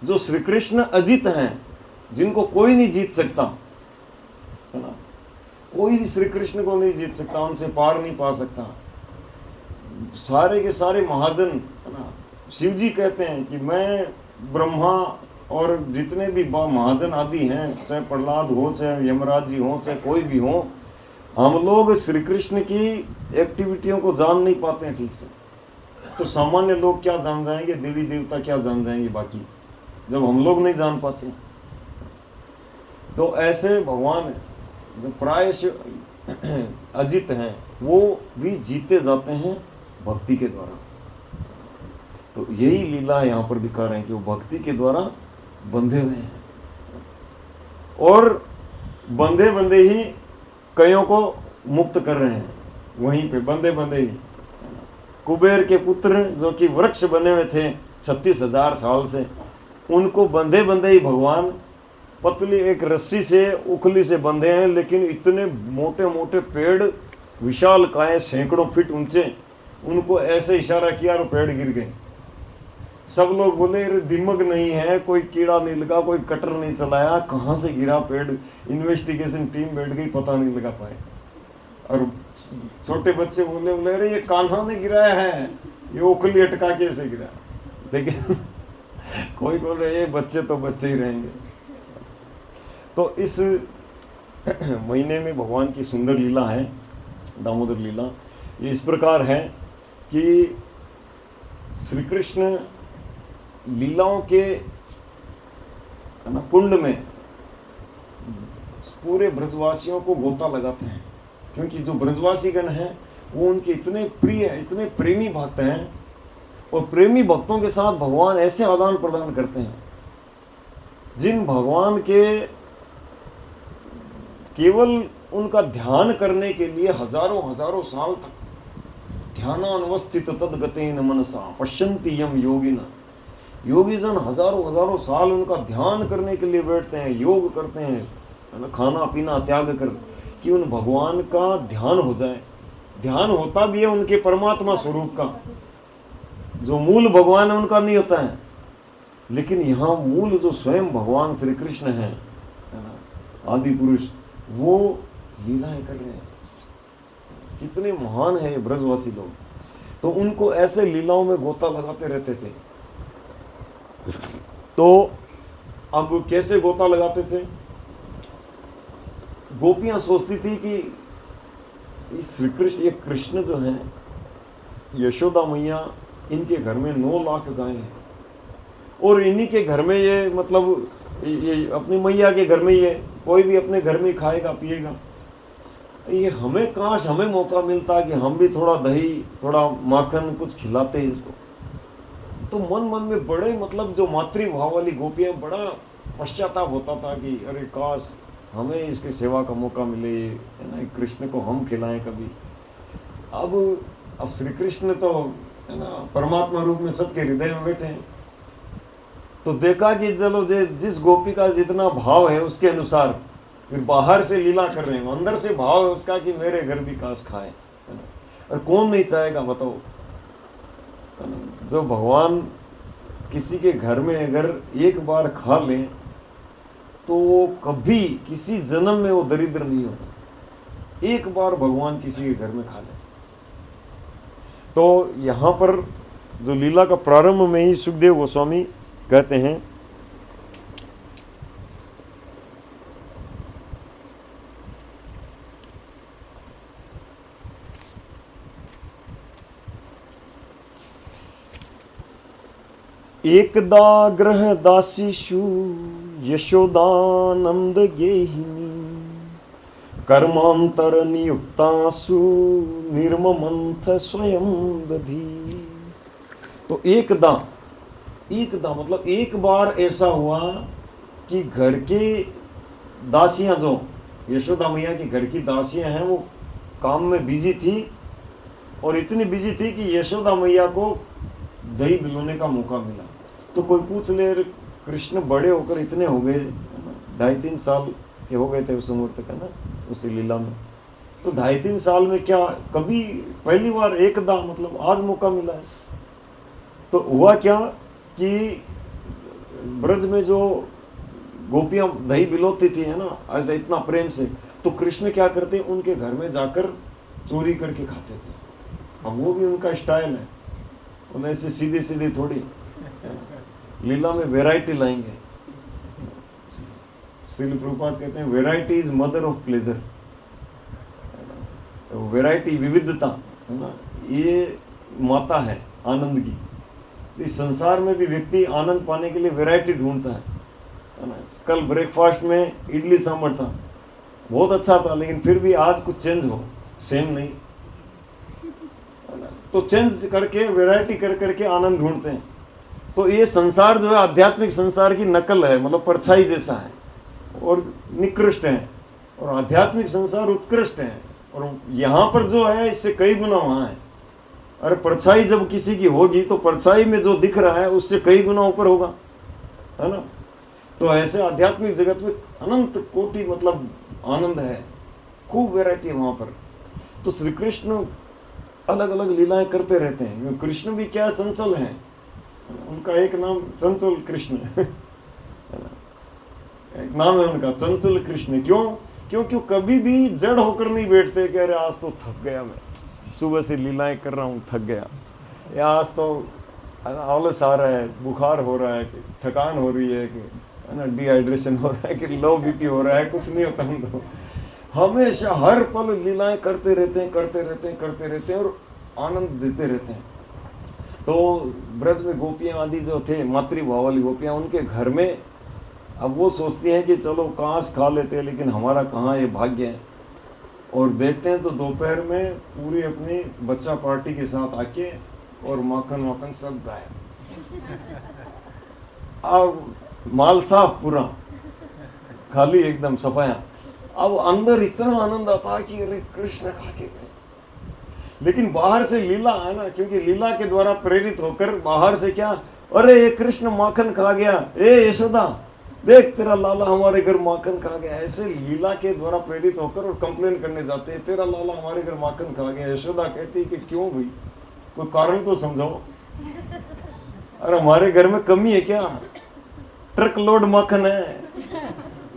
जो श्री कृष्ण अजित हैं, जिनको कोई नहीं जीत सकता, है ना, कोई भी श्री कृष्ण को नहीं जीत सकता, उनसे पार नहीं पा सकता। सारे के सारे महाजन, है ना, शिव जी कहते हैं कि मैं ब्रह्मा और जितने भी महाजन आदि हैं, चाहे प्रहलाद हो, चाहे यमराज जी हो, चाहे कोई भी हो, हम लोग श्री कृष्ण की एक्टिविटियों को जान नहीं पाते हैं ठीक से, तो सामान्य लोग क्या जान जाएंगे, देवी देवता क्या जान जाएंगे बाकी, जब हम लोग नहीं जान पाते। तो ऐसे भगवान जो प्रायश अजित हैं वो भी जीते जाते हैं भक्ति के द्वारा। तो यही लीला यहाँ पर दिखा रहे हैं कि वो भक्ति के द्वारा बंधे हुए हैं, और बंधे बंधे ही कईयों को मुक्त कर रहे हैं, वहीं पे बंधे बंधे ही। कुबेर के पुत्र जो कि वृक्ष बने हुए थे 36,000 साल से, उनको बंधे बंधे ही भगवान पतली एक रस्सी से उखली से बंधे हैं, लेकिन इतने मोटे मोटे पेड़ विशाल काय सैकड़ों फीट ऊंचे, उनको ऐसे इशारा किया और पेड़ गिर गए। सब लोग बोले अरे दिमाग नहीं है, कोई कीड़ा नहीं लगा, कोई कटर नहीं चलाया, कहाँ से गिरा पेड़, इन्वेस्टिगेशन टीम बैठ गई, पता नहीं लगा पाए। और छोटे बच्चे बोले अरे ये कान्हा ने गिराया है, ये ओखली अटका के ऐसे गिरा। लेकिन कोई बोल रहे ये बच्चे तो बच्चे ही रहेंगे। तो इस महीने में भगवान की सुंदर लीला है, दामोदर लीला। ये इस प्रकार है कि श्री कृष्ण लीलाओं के कुंड में पूरे ब्रजवासियों को गोता लगाते हैं, क्योंकि जो ब्रजवासी गण हैं वो उनके इतने प्रिय, इतने प्रेमी भक्त हैं, और प्रेमी भक्तों के साथ भगवान ऐसे आदान प्रदान करते हैं जिन भगवान के केवल उनका ध्यान करने के लिए हजारों हजारों साल तक ध्यानावस्थित तद्गतेन मनसा पश्यन्ति यम योगिना, योगीजन हजारों हजारों साल उनका ध्यान करने के लिए बैठते हैं, योग करते हैं, खाना पीना त्याग कर, कि उन भगवान का ध्यान हो जाए। ध्यान होता भी है उनके परमात्मा स्वरूप का, जो मूल भगवान है उनका नहीं होता है, लेकिन यहाँ मूल जो स्वयं भगवान श्री कृष्ण है ना, आदि पुरुष, वो लीलाएं कर रहे हैं। कितने महान है ये ब्रजवासी लोग। तो उनको ऐसे लीलाओं में गोता लगाते रहते थे। तो अब कैसे गोता लगाते थे? गोपियां सोचती थी कि श्री कृष्ण, ये कृष्ण जो है, यशोदा मैया, इनके घर में 9 लाख गायें हैं, और इन्हीं के घर में ये, मतलब ये अपनी मैया के घर में ही है, कोई भी अपने घर में खाएगा पिएगा। ये हमें काश हमें मौका मिलता कि हम भी थोड़ा दही, थोड़ा माखन कुछ खिलाते हैं इसको। तो मन मन में बड़े, मतलब जो मातृभाव वाली गोपियां, बड़ा पश्चाताप होता था कि अरे काश हमें इसकी सेवा का मौका मिले, है ना, कृष्ण को हम खिलाएं कभी। अब श्री कृष्ण तो, है ना, परमात्मा रूप में सबके हृदय में बैठे हैं। तो देखा कि चलो जिस गोपी का जितना भाव है उसके अनुसार फिर बाहर से लीला कर रहे हैं, अंदर से भाव है उसका कि मेरे घर भी काश खाए, है ना। और कौन नहीं चाहेगा बताओ, है ना। जो भगवान किसी के घर में अगर एक बार खा ले तो वो कभी किसी जन्म में वो दरिद्र नहीं होता। एक बार भगवान किसी के घर में खा ले। तो यहाँ पर जो लीला का प्रारंभ में ही सुखदेव गोस्वामी कहते हैं, एकदा ग्रह दासीषु यशोदानंद गेहिनी कर्मांतर नियुक्तासु निर्ममंथ स्वयं दधी। तो एकदा मतलब एक बार ऐसा हुआ कि घर की दासियां, जो यशोदा मैया की घर की दासियां हैं, वो काम में बिजी थी, और इतनी बिजी थी कि यशोदा मैया को दही बिलोने का मौका मिला। तो कोई पूछ ले, कृष्ण बड़े होकर इतने हो गए, 2.5-3 साल के हो गए थे उस उम्र तक, है ना, उसी लीला में। तो 2.5-3 साल में क्या कभी पहली बार एकदा, मतलब आज मौका मिला है। तो हुआ क्या कि ब्रज में जो गोपियां दही बिलोती थी, है ना, ऐसा इतना प्रेम से, तो कृष्ण क्या करते, उनके घर में जाकर चोरी करके खाते थे। अब वो भी उनका स्टाइल है, उन्हें ऐसे सीधे सीधे थोड़ी, लीला में वैरायटी लाएंगे। श्रील प्रभुपाद कहते हैं variety is mother of pleasure. Variety, विविधता है ना, ये माता है आनंद की। इस संसार में भी व्यक्ति आनंद पाने के लिए वैरायटी ढूंढता है ना। कल ब्रेकफास्ट में इडली सांभर था, बहुत अच्छा था, लेकिन फिर भी आज कुछ चेंज हो, सेम नहीं है ना। तो चेंज करके, वैरायटी कर करके आनंद ढूंढते हैं। तो ये संसार जो है आध्यात्मिक संसार की नकल है, मतलब परछाई जैसा है और निकृष्ट है, और आध्यात्मिक संसार उत्कृष्ट है। और यहाँ पर जो है इससे कई गुना वहाँ है। अरे परछाई जब किसी की होगी तो परछाई में जो दिख रहा है उससे कई गुना ऊपर होगा, है ना। तो ऐसे आध्यात्मिक जगत में अनंत कोटि मतलब आनंद है, खूब वैरायटी है वहाँ पर। तो श्री कृष्ण अलग अलग लीलाएं करते रहते हैं। कृष्ण भी क्या चंचल हैं, उनका एक नाम चंचल कृष्ण है ना, एक नाम है उनका चंचल कृष्ण। क्यों? क्योंकि कभी भी जड़ होकर नहीं बैठते कि अरे आज तो थक गया, मैं सुबह से लीलाएं कर रहा हूँ, थक गया, या आज तो आलस आ रहा है, बुखार हो रहा है, कि थकान हो रही है, कि है ना, डिहाइड्रेशन हो रहा है, कि लो बीपी हो रहा है, कुछ नहीं होता उनको। हमेशा हर पल लीलाएं करते रहते हैं, करते रहते हैं, करते रहते हैं और आनंद देते रहते हैं। तो ब्रज में गोपियाँ आदि जो थे, मातृभाव वाली गोपियाँ, उनके घर में अब वो सोचती हैं कि चलो काश खा लेते हैं, लेकिन हमारा कहाँ ये भाग्य है। और देखते हैं तो दोपहर में पूरी अपनी बच्चा पार्टी के साथ आके और माखन वाखन सब गायब, अब माल साफ पूरा, खाली एकदम सफाया। अब अंदर इतना आनंद आता है कि अरे कृष्ण खा के गए। लेकिन बाहर से लीला है ना, क्योंकि लीला के द्वारा प्रेरित होकर बाहर से क्या, अरे ये कृष्ण माखन खा गया, ए यशोदा देख तेरा लाला हमारे घर माखन खा गया। ऐसे लीला के द्वारा प्रेरित होकर और कंप्लेन करने जाते हैं, तेरा लाला हमारे घर माखन खा गया। यशोदा कहती है कि क्यों भाई, कोई कारण तो समझाओ, अरे हमारे घर में कमी है क्या, ट्रक लोड माखन है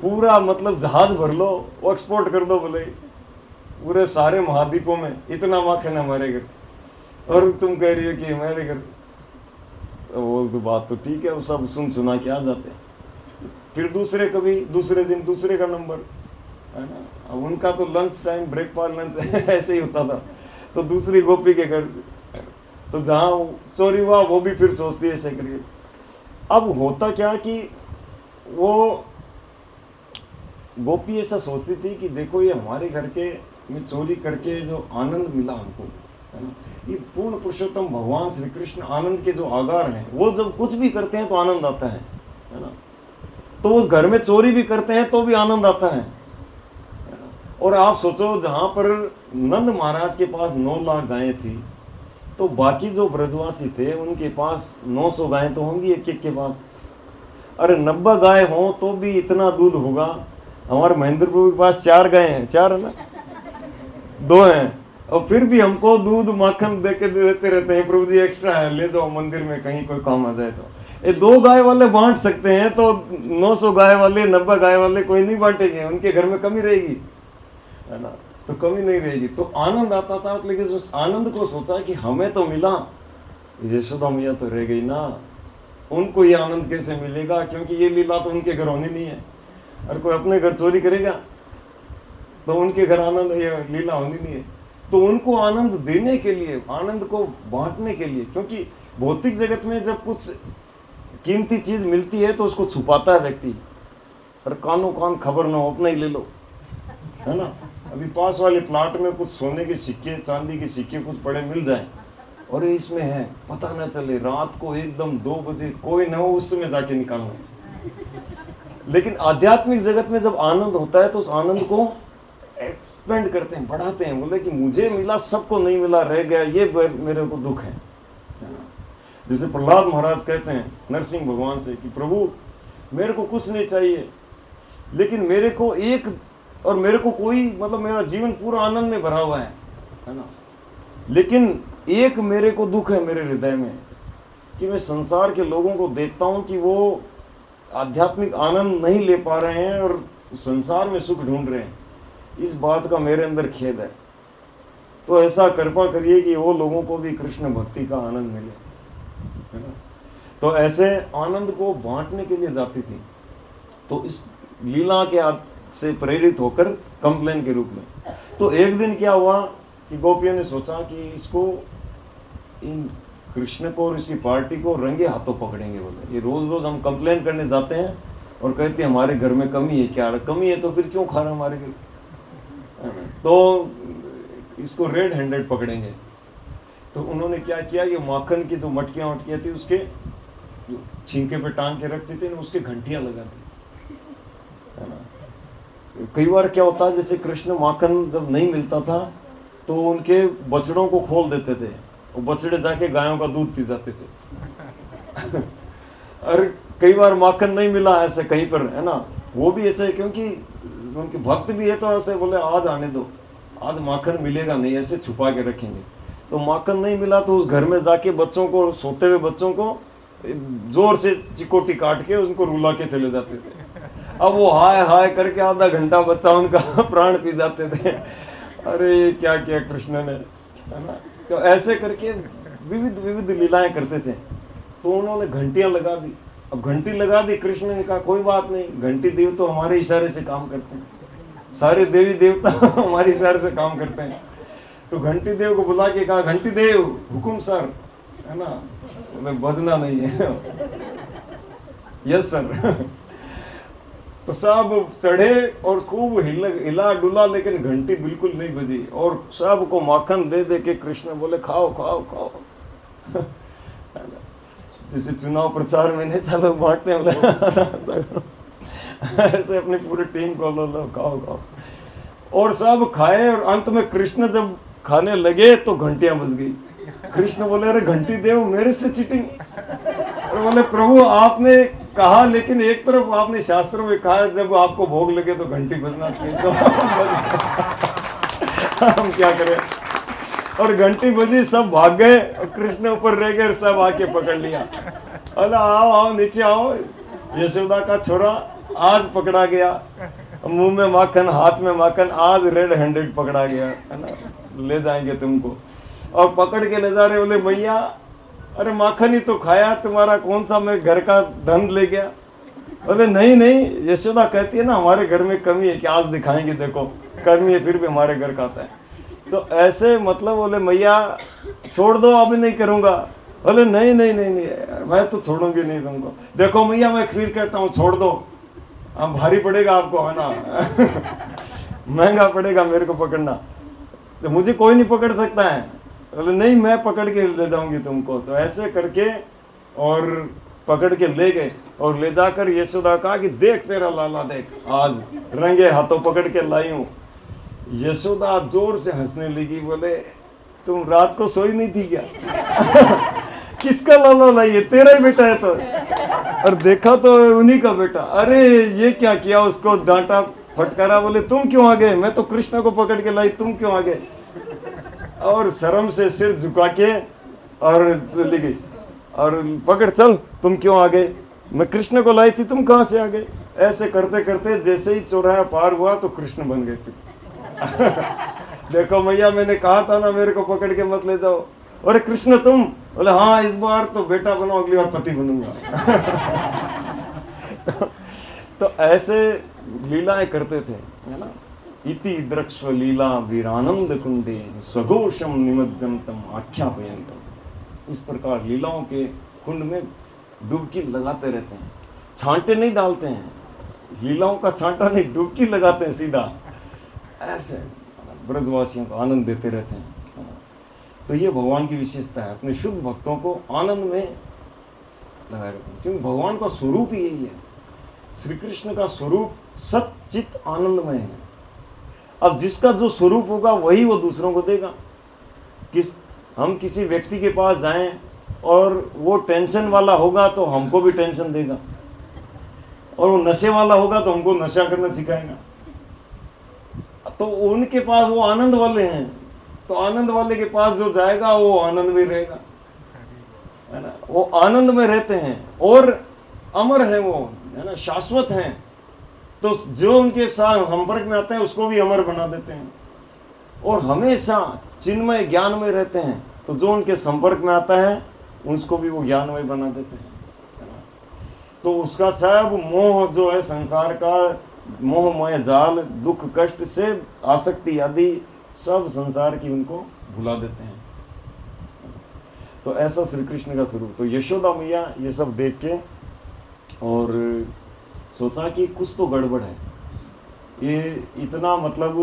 पूरा, मतलब जहाज भर लो, वो एक्सपोर्ट कर दो बोले, पूरे सारे महाद्वीपों में इतना माखन है हमारे घर, और तुम कह रही हो कि हमारे घर। वो तो बात तो ठीक है, वो सब सुन सुना के आ जाते हैं। फिर दूसरे कभी दूसरे दिन दूसरे का नंबर है ना। अब उनका तो लंच टाइम, ब्रेकफास्ट लंच ऐसे ही होता था। तो दूसरी गोपी के घर, तो जहाँ चोरी हुआ वो भी फिर सोचती है ऐसे करिए। अब होता क्या कि वो गोपी ऐसा सोचती थी कि देखो ये हमारे घर के में चोरी करके जो आनंद मिला हमको, है ना, ये पूर्ण पुरुषोत्तम भगवान श्री कृष्ण आनंद के जो आगार हैं, वो जब कुछ भी करते हैं तो आनंद आता है ना। तो उस घर में चोरी भी करते हैं तो भी आनंद आता है। और आप सोचो, जहां पर नंद महाराज के पास 9 लाख गायें थी, तो बाकी जो ब्रजवासी थे उनके पास 900 गायें तो होंगी एक एक के पास। अरे 90 गाय हो तो भी इतना दूध होगा। हमारे महेंद्र प्रभु के पास 4 गायें हैं, 4 है ना, 2 हैं, और फिर भी हमको दूध माखन दे के देते रहते हैं, प्रभु जी एक्स्ट्रा है ले जाओ मंदिर में, कहीं कोई काम आ जाए तो। ये 2 गाय वाले बांट सकते हैं, तो 900 गाय वाले, 90 गाय वाले कोई नहीं बांटेंगे, उनके घर में कमी रहेगी, है ना। तो कमी नहीं रहेगी, तो आनंद आता था। लेकिन उस आनंद को सोचा कि हमें तो मिला, यशोदा मैया तो रह गई ना, उनको ये आनंद कैसे मिलेगा, क्योंकि ये लीला तो उनके घर होनी नहीं है। और कोई अपने घर चोरी करेगा तो उनके घर आनंद, ये लीला होनी नहीं है। तो उनको आनंद देने के लिए, आनंद को बांटने के लिए, क्योंकि भौतिक जगत में जब कुछ कीमती चीज मिलती है तो उसको छुपाता है व्यक्ति, और कानों कान खबर ना हो, अपना ही ले लो, है ना। अभी पास वाले प्लाट में कुछ सोने के सिक्के, चांदी के सिक्के कुछ पड़े मिल जाए, और इसमें है, पता ना चले, रात को एकदम 2 बजे कोई ना हो, उस समय जाके निकालना। लेकिन आध्यात्मिक जगत में जब आनंद होता है तो उस आनंद को एक्सपेंड करते हैं, बढ़ाते हैं। बोले कि मुझे मिला, सबको नहीं मिला, रह गया, ये मेरे को दुख है। जैसे प्रहलाद महाराज कहते हैं नरसिंह भगवान से कि प्रभु मेरे को कुछ नहीं चाहिए, लेकिन मेरे को एक, और मेरे को कोई, मतलब मेरा जीवन पूरा आनंद में भरा हुआ है ना, लेकिन एक मेरे को दुख है मेरे हृदय में, कि मैं संसार के लोगों को देखता हूँ कि वो आध्यात्मिक आनंद नहीं ले पा रहे हैं और संसार में सुख ढूंढ रहे हैं। इस बात का मेरे अंदर खेद है। तो ऐसा कृपा करिए कि वो लोगों को भी कृष्ण भक्ति का आनंद मिले, है ना। तो ऐसे आनंद को बांटने के लिए जाती थी। तो इस लीला के से प्रेरित होकर कंप्लेन के रूप में। तो एक दिन क्या हुआ कि गोपियों ने सोचा कि इसको, इन कृष्ण को और इसकी पार्टी को रंगे हाथों पकड़ेंगे। बोले ये रोज रोज हम कंप्लेन करने जाते हैं और कहते हैं हमारे घर में कमी है। क्या कमी है तो फिर क्यों खा रहा हमारे घर, तो इसको रेड हैंडेड पकड़ेंगे। तो उन्होंने क्या किया, ये माखन की जो मटकियाँ वटकियाँ थी उसके जो छींके पे टांग के रखते थे ना, उसके घंटियां लगा दी, है ना। कई बार क्या होता है, जैसे कृष्ण माखन जब नहीं मिलता था तो उनके बछड़ों को खोल देते थे, वो बछड़े जाके गायों का दूध पी जाते थे। और कई बार माखन नहीं मिला ऐसे कहीं पर, है ना, वो भी ऐसे, क्योंकि उनके भक्त भी है तो ऐसे बोले आज आने दो, आज माखन मिलेगा नहीं, ऐसे छुपा के रखेंगे। तो माखन नहीं मिला तो उस घर में जाके बच्चों को, सोते हुए बच्चों को जोर से चिकोटी काट के उनको रुला के चले जाते थे। अब वो हाय हाय करके आधा घंटा बच्चा उनका प्राण पी जाते थे। अरे क्या किया कृष्ण ने, है ना। तो ऐसे करके विविध विविध लीलाएं करते थे। तो उन्होंने घंटियां लगा दी। अब घंटी लगा दी, कृष्ण ने कहा कोई बात नहीं, घंटी देव तो हमारे इशारे से काम करते हैं, सारे देवी देवता हमारे इशारे से काम करते हैं। तो घंटी देव को बुला के कहा, घंटी देव हुकुम सर, है ना, मैं बजना नहीं है। Yes sir. तो सब चढ़े और खूब हिला डुला, लेकिन घंटी बिल्कुल नहीं बजी। और सबको माखन दे दे के कृष्ण बोले खाओ खाओ खाओ। जैसे चुनाव प्रचार में नेता लोग बांटते हैं, ऐसे अपनी पूरी टीम को लो खाओ खाओ। और सब खाए और अंत में कृष्ण जब खाने लगे तो घंटियां बज गई। कृष्ण बोले अरे घंटी देव मेरे से चीटिंग। और बोले प्रभु आपने कहा, लेकिन एक तरफ आपने शास्त्रों में कहा जब आपको भोग लगे तो घंटी बजना चाहिए, तो हम क्या करें। और घंटी बजी, सब भाग गए और कृष्ण ऊपर रह गए, सब आके पकड़ लिया। अरे आओ आओ नीचे आओ, यशोदा का छोरा आज पकड़ा गया, मुंह में माखन हाथ में माखन, आज रेड हैंडेड पकड़ा गया, है ना, ले जाएंगे तुमको। और पकड़ के ले जा रहे, बोले भैया अरे माखन ही तो खाया, तुम्हारा कौन सा मैं घर का धन ले गया। बोले नहीं नहीं, यशोदा कहती है ना हमारे घर में कमी है, कि आज दिखाएंगे देखो कमी है फिर भी हमारे घर का आता है। तो ऐसे मतलब बोले मैया छोड़ दो, अभी नहीं करूंगा। बोले नहीं नहीं नहीं नहीं, मैं तो छोड़ूंगी नहीं तुमको। देखो मैया मैं फिर कहता हूँ छोड़ दो, अब भारी पड़ेगा आपको, है ना। महंगा पड़ेगा मेरे को पकड़ना, तो मुझे कोई नहीं पकड़ सकता है। बोले नहीं मैं पकड़ के ले जाऊंगी तुमको। तो ऐसे करके और पकड़ के ले गए और ले जाकर यशोदा कहा कि देख तेरा लाला देख, आज रंगे हाथों पकड़ के लाई हूँ। यशोदा जोर से हंसने लगी, बोले तुम रात को सोई नहीं थी क्या? किसका लाला लाई है, तेरा ही बेटा है तो। और देखा तो उन्हीं का बेटा। अरे ये क्या किया, उसको डांटा फटकारा, बोले तुम क्यों आ गए, मैं तो कृष्ण को पकड़ के लाई, तुम क्यों आ गए। और शर्म से सिर झुका के और चली गई। और पकड़ चल, तुम क्यों आ गए, मैं कृष्ण को लाई थी, तुम कहाँ से आ गए। ऐसे करते करते जैसे ही चौराहा पार हुआ तो कृष्ण बन गए फिर। देखो मैया मैंने कहा था ना मेरे को पकड़ के मत ले जाओ। अरे कृष्ण तुम, बोले हाँ इस बार तो बेटा बनो, अगली बार पति बनूंगा। तो ऐसे लीलाएं करते थे, है ना। इति द्रक्ष्व लीला वीरानंद कुंडे स्वघोषम निमज्जन तम आख्यापयंतम। इस प्रकार लीलाओं के कुंड में डुबकी लगाते रहते हैं, छांटे नहीं डालते हैं, लीलाओं का छांटा नहीं, डुबकी लगाते हैं सीधा। ऐसे ब्रजवासियों को आनंद देते रहते हैं। तो ये भगवान की विशेषता है, अपने शुद्ध भक्तों को आनंद में लगाए रखना, क्योंकि भगवान का स्वरूप ही यही है। श्री कृष्ण का स्वरूप सच्चित आनंदमय है। अब जिसका जो स्वरूप होगा वही वो दूसरों को देगा। हम किसी व्यक्ति के पास जाएं और वो टेंशन वाला होगा तो हमको भी टेंशन देगा, और वो नशे वाला होगा तो हमको नशा करना सिखाएगा। तो उनके पास वो आनंद वाले हैं, तो आनंद वाले के पास जो जाएगा वो आनंद में रहेगा, है ना। वो आनंद में रहते हैं और अमर है वो, है ना, शाश्वत हैं। तो जो उनके साथ संपर्क में आते हैं उसको भी अमर बना देते हैं, और हमेशा चिन्मय ज्ञान में रहते हैं। तो जो उनके संपर्क में आता है उसको भी वो ज्ञानमय बना देते हैं, है ना। तो उसका सब मोह जो है संसार का मोहमय जाल, दुख कष्ट से आसक्ति आदि सब संसार की उनको भुला देते हैं। तो ऐसा श्री कृष्ण का स्वरूप। तो यशोदा मैया ये सब देख के और सोचा कि कुछ तो गड़बड़ है, ये इतना मतलब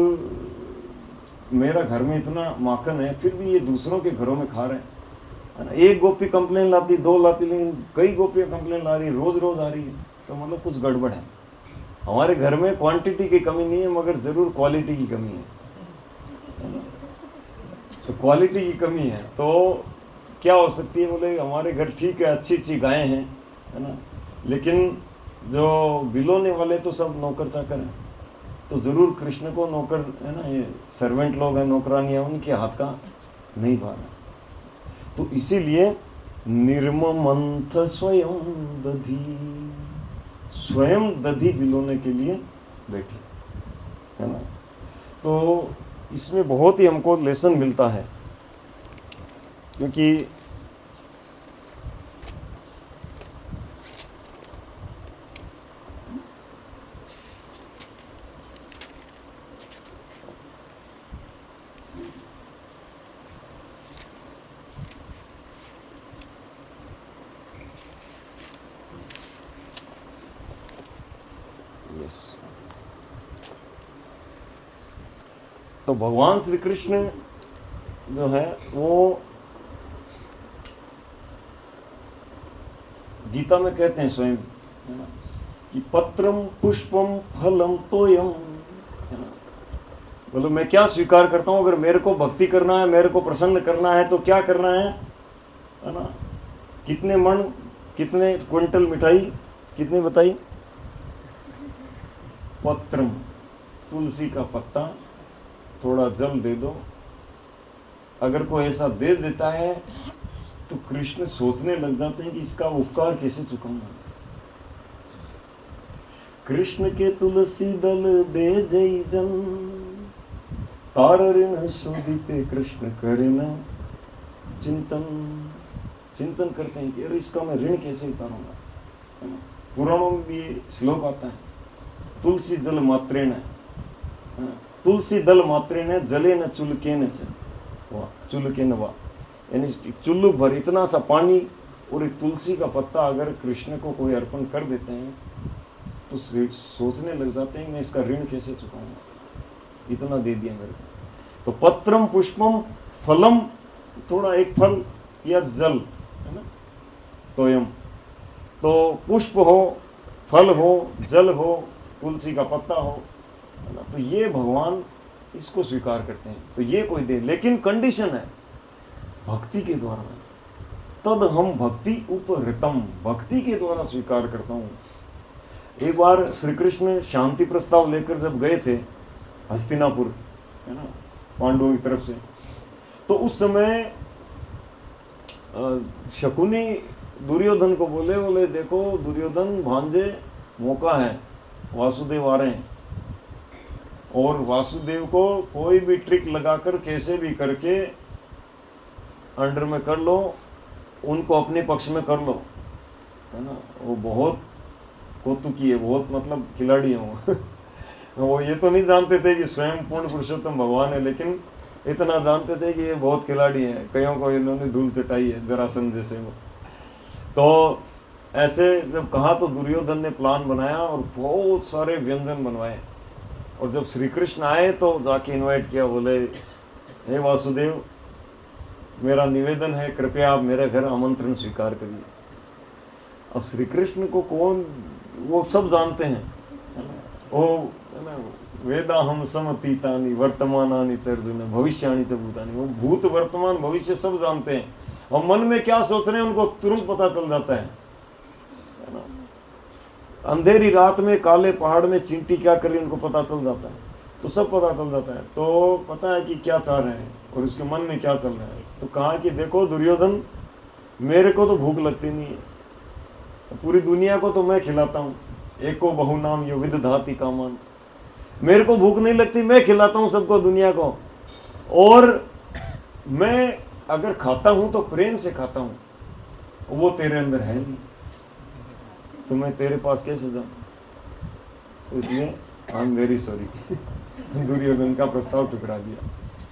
मेरा घर में इतना माखन है फिर भी ये दूसरों के घरों में खा रहे हैं, है ना। एक गोपी कंप्लेन लाती, दो लाती, लेकिन कई गोपियाँ कंप्लेन ला रही, रोज रोज आ रही है, तो मतलब कुछ गड़बड़ है। हमारे घर में क्वांटिटी की कमी नहीं है मगर जरूर क्वालिटी की कमी है ना। तो क्वालिटी की कमी है तो क्या हो सकती है, बोले हमारे घर ठीक है, अच्छी अच्छी गायें हैं, है ना, लेकिन जो बिलोने वाले तो सब नौकर चाकर हैं, तो जरूर कृष्ण को नौकर, है ना, ये सर्वेंट लोग हैं, नौकरानियां, उनके हाथ का नहीं भाना। तो इसीलिए निर्ममंथ स्वयं दधी, स्वयं दधी बिलोने के लिए बैठे, है ना। तो इसमें बहुत ही हमको लेसन मिलता है, क्योंकि तो भगवान श्री कृष्ण जो है वो गीता में कहते हैं स्वयं, है ना, कि पत्रम पुष्पम फलम तोयम, है ना। बोलो मैं क्या स्वीकार करता हूँ, अगर मेरे को भक्ति करना है, मेरे को प्रसन्न करना है तो क्या करना है ना। कितने मन, कितने क्विंटल मिठाई, कितनी बताई, पत्रम, तुलसी का पत्ता, थोड़ा जल दे दो। अगर कोई ऐसा दे देता है तो कृष्ण सोचने लग जाते हैं कि इसका उपकार कैसे चुकाऊंगा। कृष्ण के तुलसी दल दे जय जन, तार ऋण शोधिते कृष्ण करे न चिंतन। चिंतन करते हैं कि अरे इसका मैं ऋण कैसे उतारूंगा, है ना। पुराणों में भी श्लोक आता है, तुलसी जल मात्रेण, तुलसी दल मात्रेण जले न चुलके न वाह, चुलके न वाह, यानी चुल्लू भर इतना सा पानी और एक तुलसी का पत्ता अगर कृष्ण को कोई अर्पण कर देते हैं तो सोचने लग जाते हैं मैं इसका ऋण कैसे चुकाऊंगा, इतना दे दिया मेरे को। तो पत्रम पुष्पम फलम, थोड़ा एक फल या जल, है ना, तोयम, तो पुष्प हो, फल हो, जल हो, तुलसी का पत्ता हो, है ना। तो ये भगवान इसको स्वीकार करते हैं, तो ये कोई दे, लेकिन कंडीशन है भक्ति के द्वारा, तद हम भक्ति उपहृतम, भक्ति के द्वारा स्वीकार करता हूँ। एक बार श्री कृष्ण शांति प्रस्ताव लेकर जब गए थे हस्तिनापुर, है ना, पांडवों की तरफ से, तो उस समय शकुनी दुर्योधन को बोले देखो दुर्योधन भांजे, मौका है, वासुदेव आ रहे हैं, और वासुदेव को कोई भी ट्रिक लगाकर कैसे भी करके अंडर में कर लो, उनको अपने पक्ष में कर लो, है ना। वो बहुत कौतुकी है, बहुत मतलब खिलाड़ी है वो ये तो नहीं जानते थे कि स्वयं पूर्ण पुरुषोत्तम भगवान है, लेकिन इतना जानते थे कि ये बहुत खिलाड़ी है, कईयों को इन्होंने धूल चटाई है, जरासंध जैसे वो। तो ऐसे जब कहा तो दुर्योधन ने प्लान बनाया और बहुत सारे व्यंजन बनवाए, और जब श्री कृष्ण आए तो जाके इनवाइट किया, बोले हे वासुदेव, मेरा निवेदन है, कृपया आप मेरे घर आमंत्रण स्वीकार करिए। अब श्री कृष्ण को कौन, वो सब जानते हैं, वो है ना, वेदा हम समतीतानि वर्तमानानि च अर्जुन भविष्याणि च भूतानि, वो भूत वर्तमान भविष्य सब जानते हैं, और मन में क्या सोच रहे हैं उनको तुरंत पता चल जाता है ना। अंधेरी रात में काले पहाड़ में चींटी क्या कर रही उनको पता चल जाता है, तो सब पता चल जाता है, तो पता है कि क्या चाह रहे हैं और उसके मन में क्या चल रहा है। तो कहा कि देखो दुर्योधन, मेरे को तो भूख लगती नहीं है, पूरी दुनिया को तो मैं खिलाता हूँ, एको बहुनाम यो विदधाति कामान, मेरे को भूख नहीं लगती, मैं खिलाता हूँ सबको, दुनिया को, और मैं अगर खाता हूँ तो प्रेम से खाता हूँ, वो तेरे अंदर है नहीं, तो मैं तेरे पास कैसे जाऊँ। तो इसलिए I am very sorry Duryodhan का प्रस्ताव टुकरा दिया।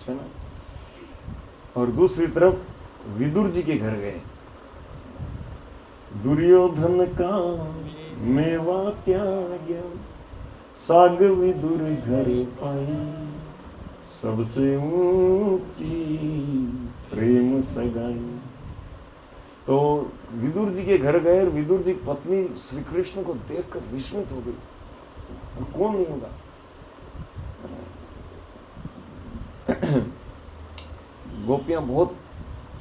है ना। और दूसरी तरफ विदुर जी के घर गए, दुर्योधन का मेवा त्याग्या, साग विदुर घर पाई, सबसे ऊंची प्रेम सगाई। तो विदुर जी के घर गए और विदुर जी की पत्नी श्री कृष्ण को देखकर विस्मित हो गई, कौन नहीं होगा। गोपियां बहुत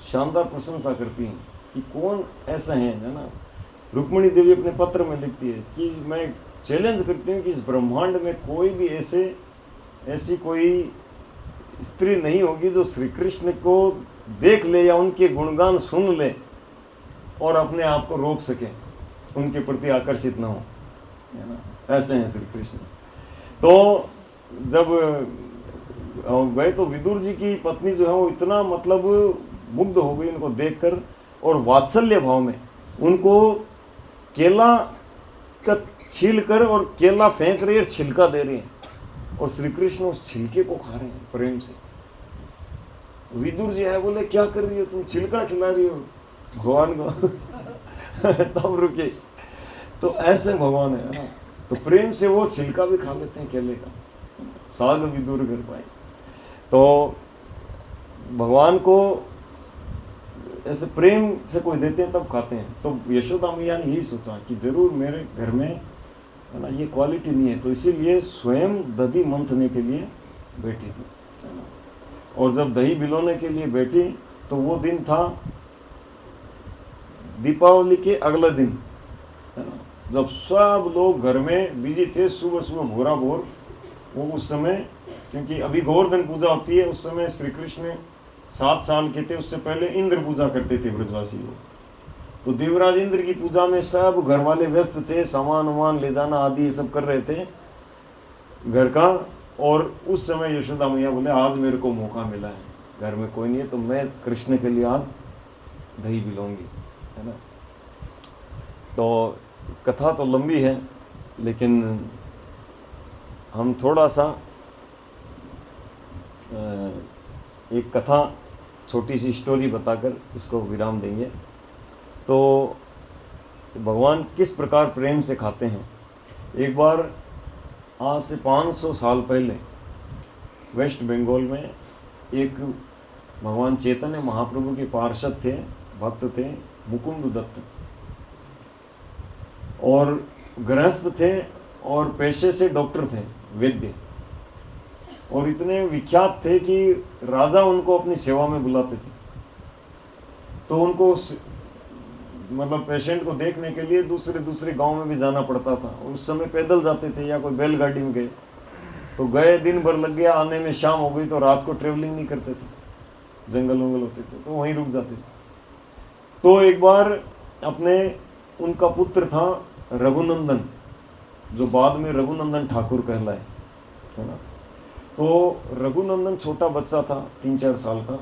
शानदार प्रशंसा करती हैं कि कौन ऐसा है ना। रुक्मिणी देवी अपने पत्र में लिखती है कि मैं चैलेंज करती हूँ कि इस ब्रह्मांड में कोई भी ऐसी कोई स्त्री नहीं होगी जो श्री कृष्ण को देख ले या उनके गुणगान सुन ले और अपने आप को रोक सके, उनके प्रति आकर्षित ना हो, है ना। ऐसे हैं श्री कृष्ण। तो जब गए तो विदुर जी की पत्नी जो है वो इतना मतलब मुग्ध हो गई उनको देखकर, और वात्सल्य भाव में उनको केला का छील कर और केला फेंक रही है, छिलका दे रही है, और श्री कृष्ण उस छिलके को खा रहे हैं प्रेम से। विदुर जी है, बोले क्या कर रही हो तुम, छिलका खिला रही हो भगवान को। तब रुके, तो ऐसे भगवान है ना। तो प्रेम से वो छिलका भी खा लेते हैं केले का, साग विदुर घर पाए। तो भगवान को ऐसे प्रेम से कोई देते हैं तब खाते हैं। तो यशोदा मैया ने यही सोचा कि जरूर मेरे घर में है ना ये क्वालिटी नहीं है, तो इसीलिए स्वयं दही मंथने के लिए बैठी थी, है ना। और जब दही बिलोने के लिए बैठी तो वो दिन था दीपावली के अगले दिन, है ना, जब सब लोग घर में बिजी थे, सुबह सुबह भोरा भोर। वो उस समय, क्योंकि अभी गोवर्धन पूजा होती है, उस समय श्री कृष्ण 7 साल के थे, उससे पहले इंद्र पूजा करते थे ब्रजवासी लोग। तो देवराज इंद्र की पूजा में सब घर वाले व्यस्त थे, सामान वामान ले जाना आदि ये सब कर रहे थे घर का। और उस समय यशोदा मैया बोले आज मेरे को मौका मिला है, घर में कोई नहीं है, तो मैं कृष्ण के लिए आज दही बिलोंगी, है ना। तो कथा तो लंबी है, लेकिन हम थोड़ा सा एक कथा, छोटी सी स्टोरी बताकर इसको विराम देंगे। तो भगवान किस प्रकार प्रेम से खाते हैं। एक बार आज से 500 साल पहले वेस्ट बंगाल में एक भगवान चैतन्य महाप्रभु के पार्षद थे, भक्त थे, मुकुंद दत्त, और गृहस्थ थे और पेशे से डॉक्टर थे, वैद्य, और इतने विख्यात थे कि राजा उनको अपनी सेवा में बुलाते थे। तो उनको मतलब पेशेंट को देखने के लिए दूसरे गांव में भी जाना पड़ता था, और उस समय पैदल जाते थे या कोई बैलगाड़ी में गए। तो गए, दिन भर लग गया, आने में शाम हो गई, तो रात को ट्रेवलिंग नहीं करते थे, जंगल वंगल होते थे तो वहीं रुक जाते थे। तो एक बार अपने, उनका पुत्र था रघुनंदन, जो बाद में रघुनंदन ठाकुर कहलाए, है ना। तो रघुनंदन छोटा बच्चा था, 3-4 साल का,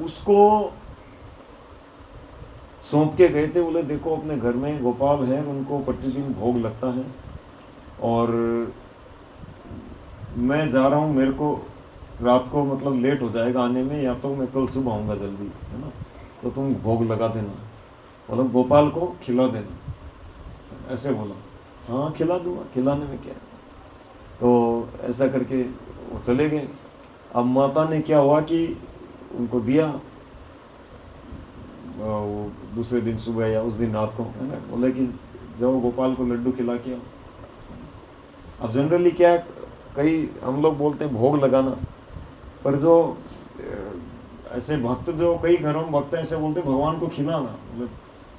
उसको सौंप के गए थे। बोले देखो अपने घर में गोपाल है, उनको प्रतिदिन भोग लगता है, और मैं जा रहा हूँ, मेरे को रात को मतलब लेट हो जाएगा आने में, या तो मैं कल सुबह आऊँगा जल्दी, है ना, तो तुम भोग लगा देना, मतलब गोपाल को खिला देना। ऐसे बोला, हाँ खिला दूंगा, खिलाने में क्या है। तो ऐसा करके वो चले गए। अब माता ने क्या हुआ कि उनको दिया, वो दूसरे दिन सुबह या उस दिन रात को, है ना, बोले कि जाओ गोपाल को लड्डू खिला के आओ। अब जनरली क्या है, कई हम लोग बोलते हैं भोग लगाना, पर जो ऐसे भक्त, जो कई घरों में भक्त ऐसे बोलते हैं भगवान को खिलाना, मतलब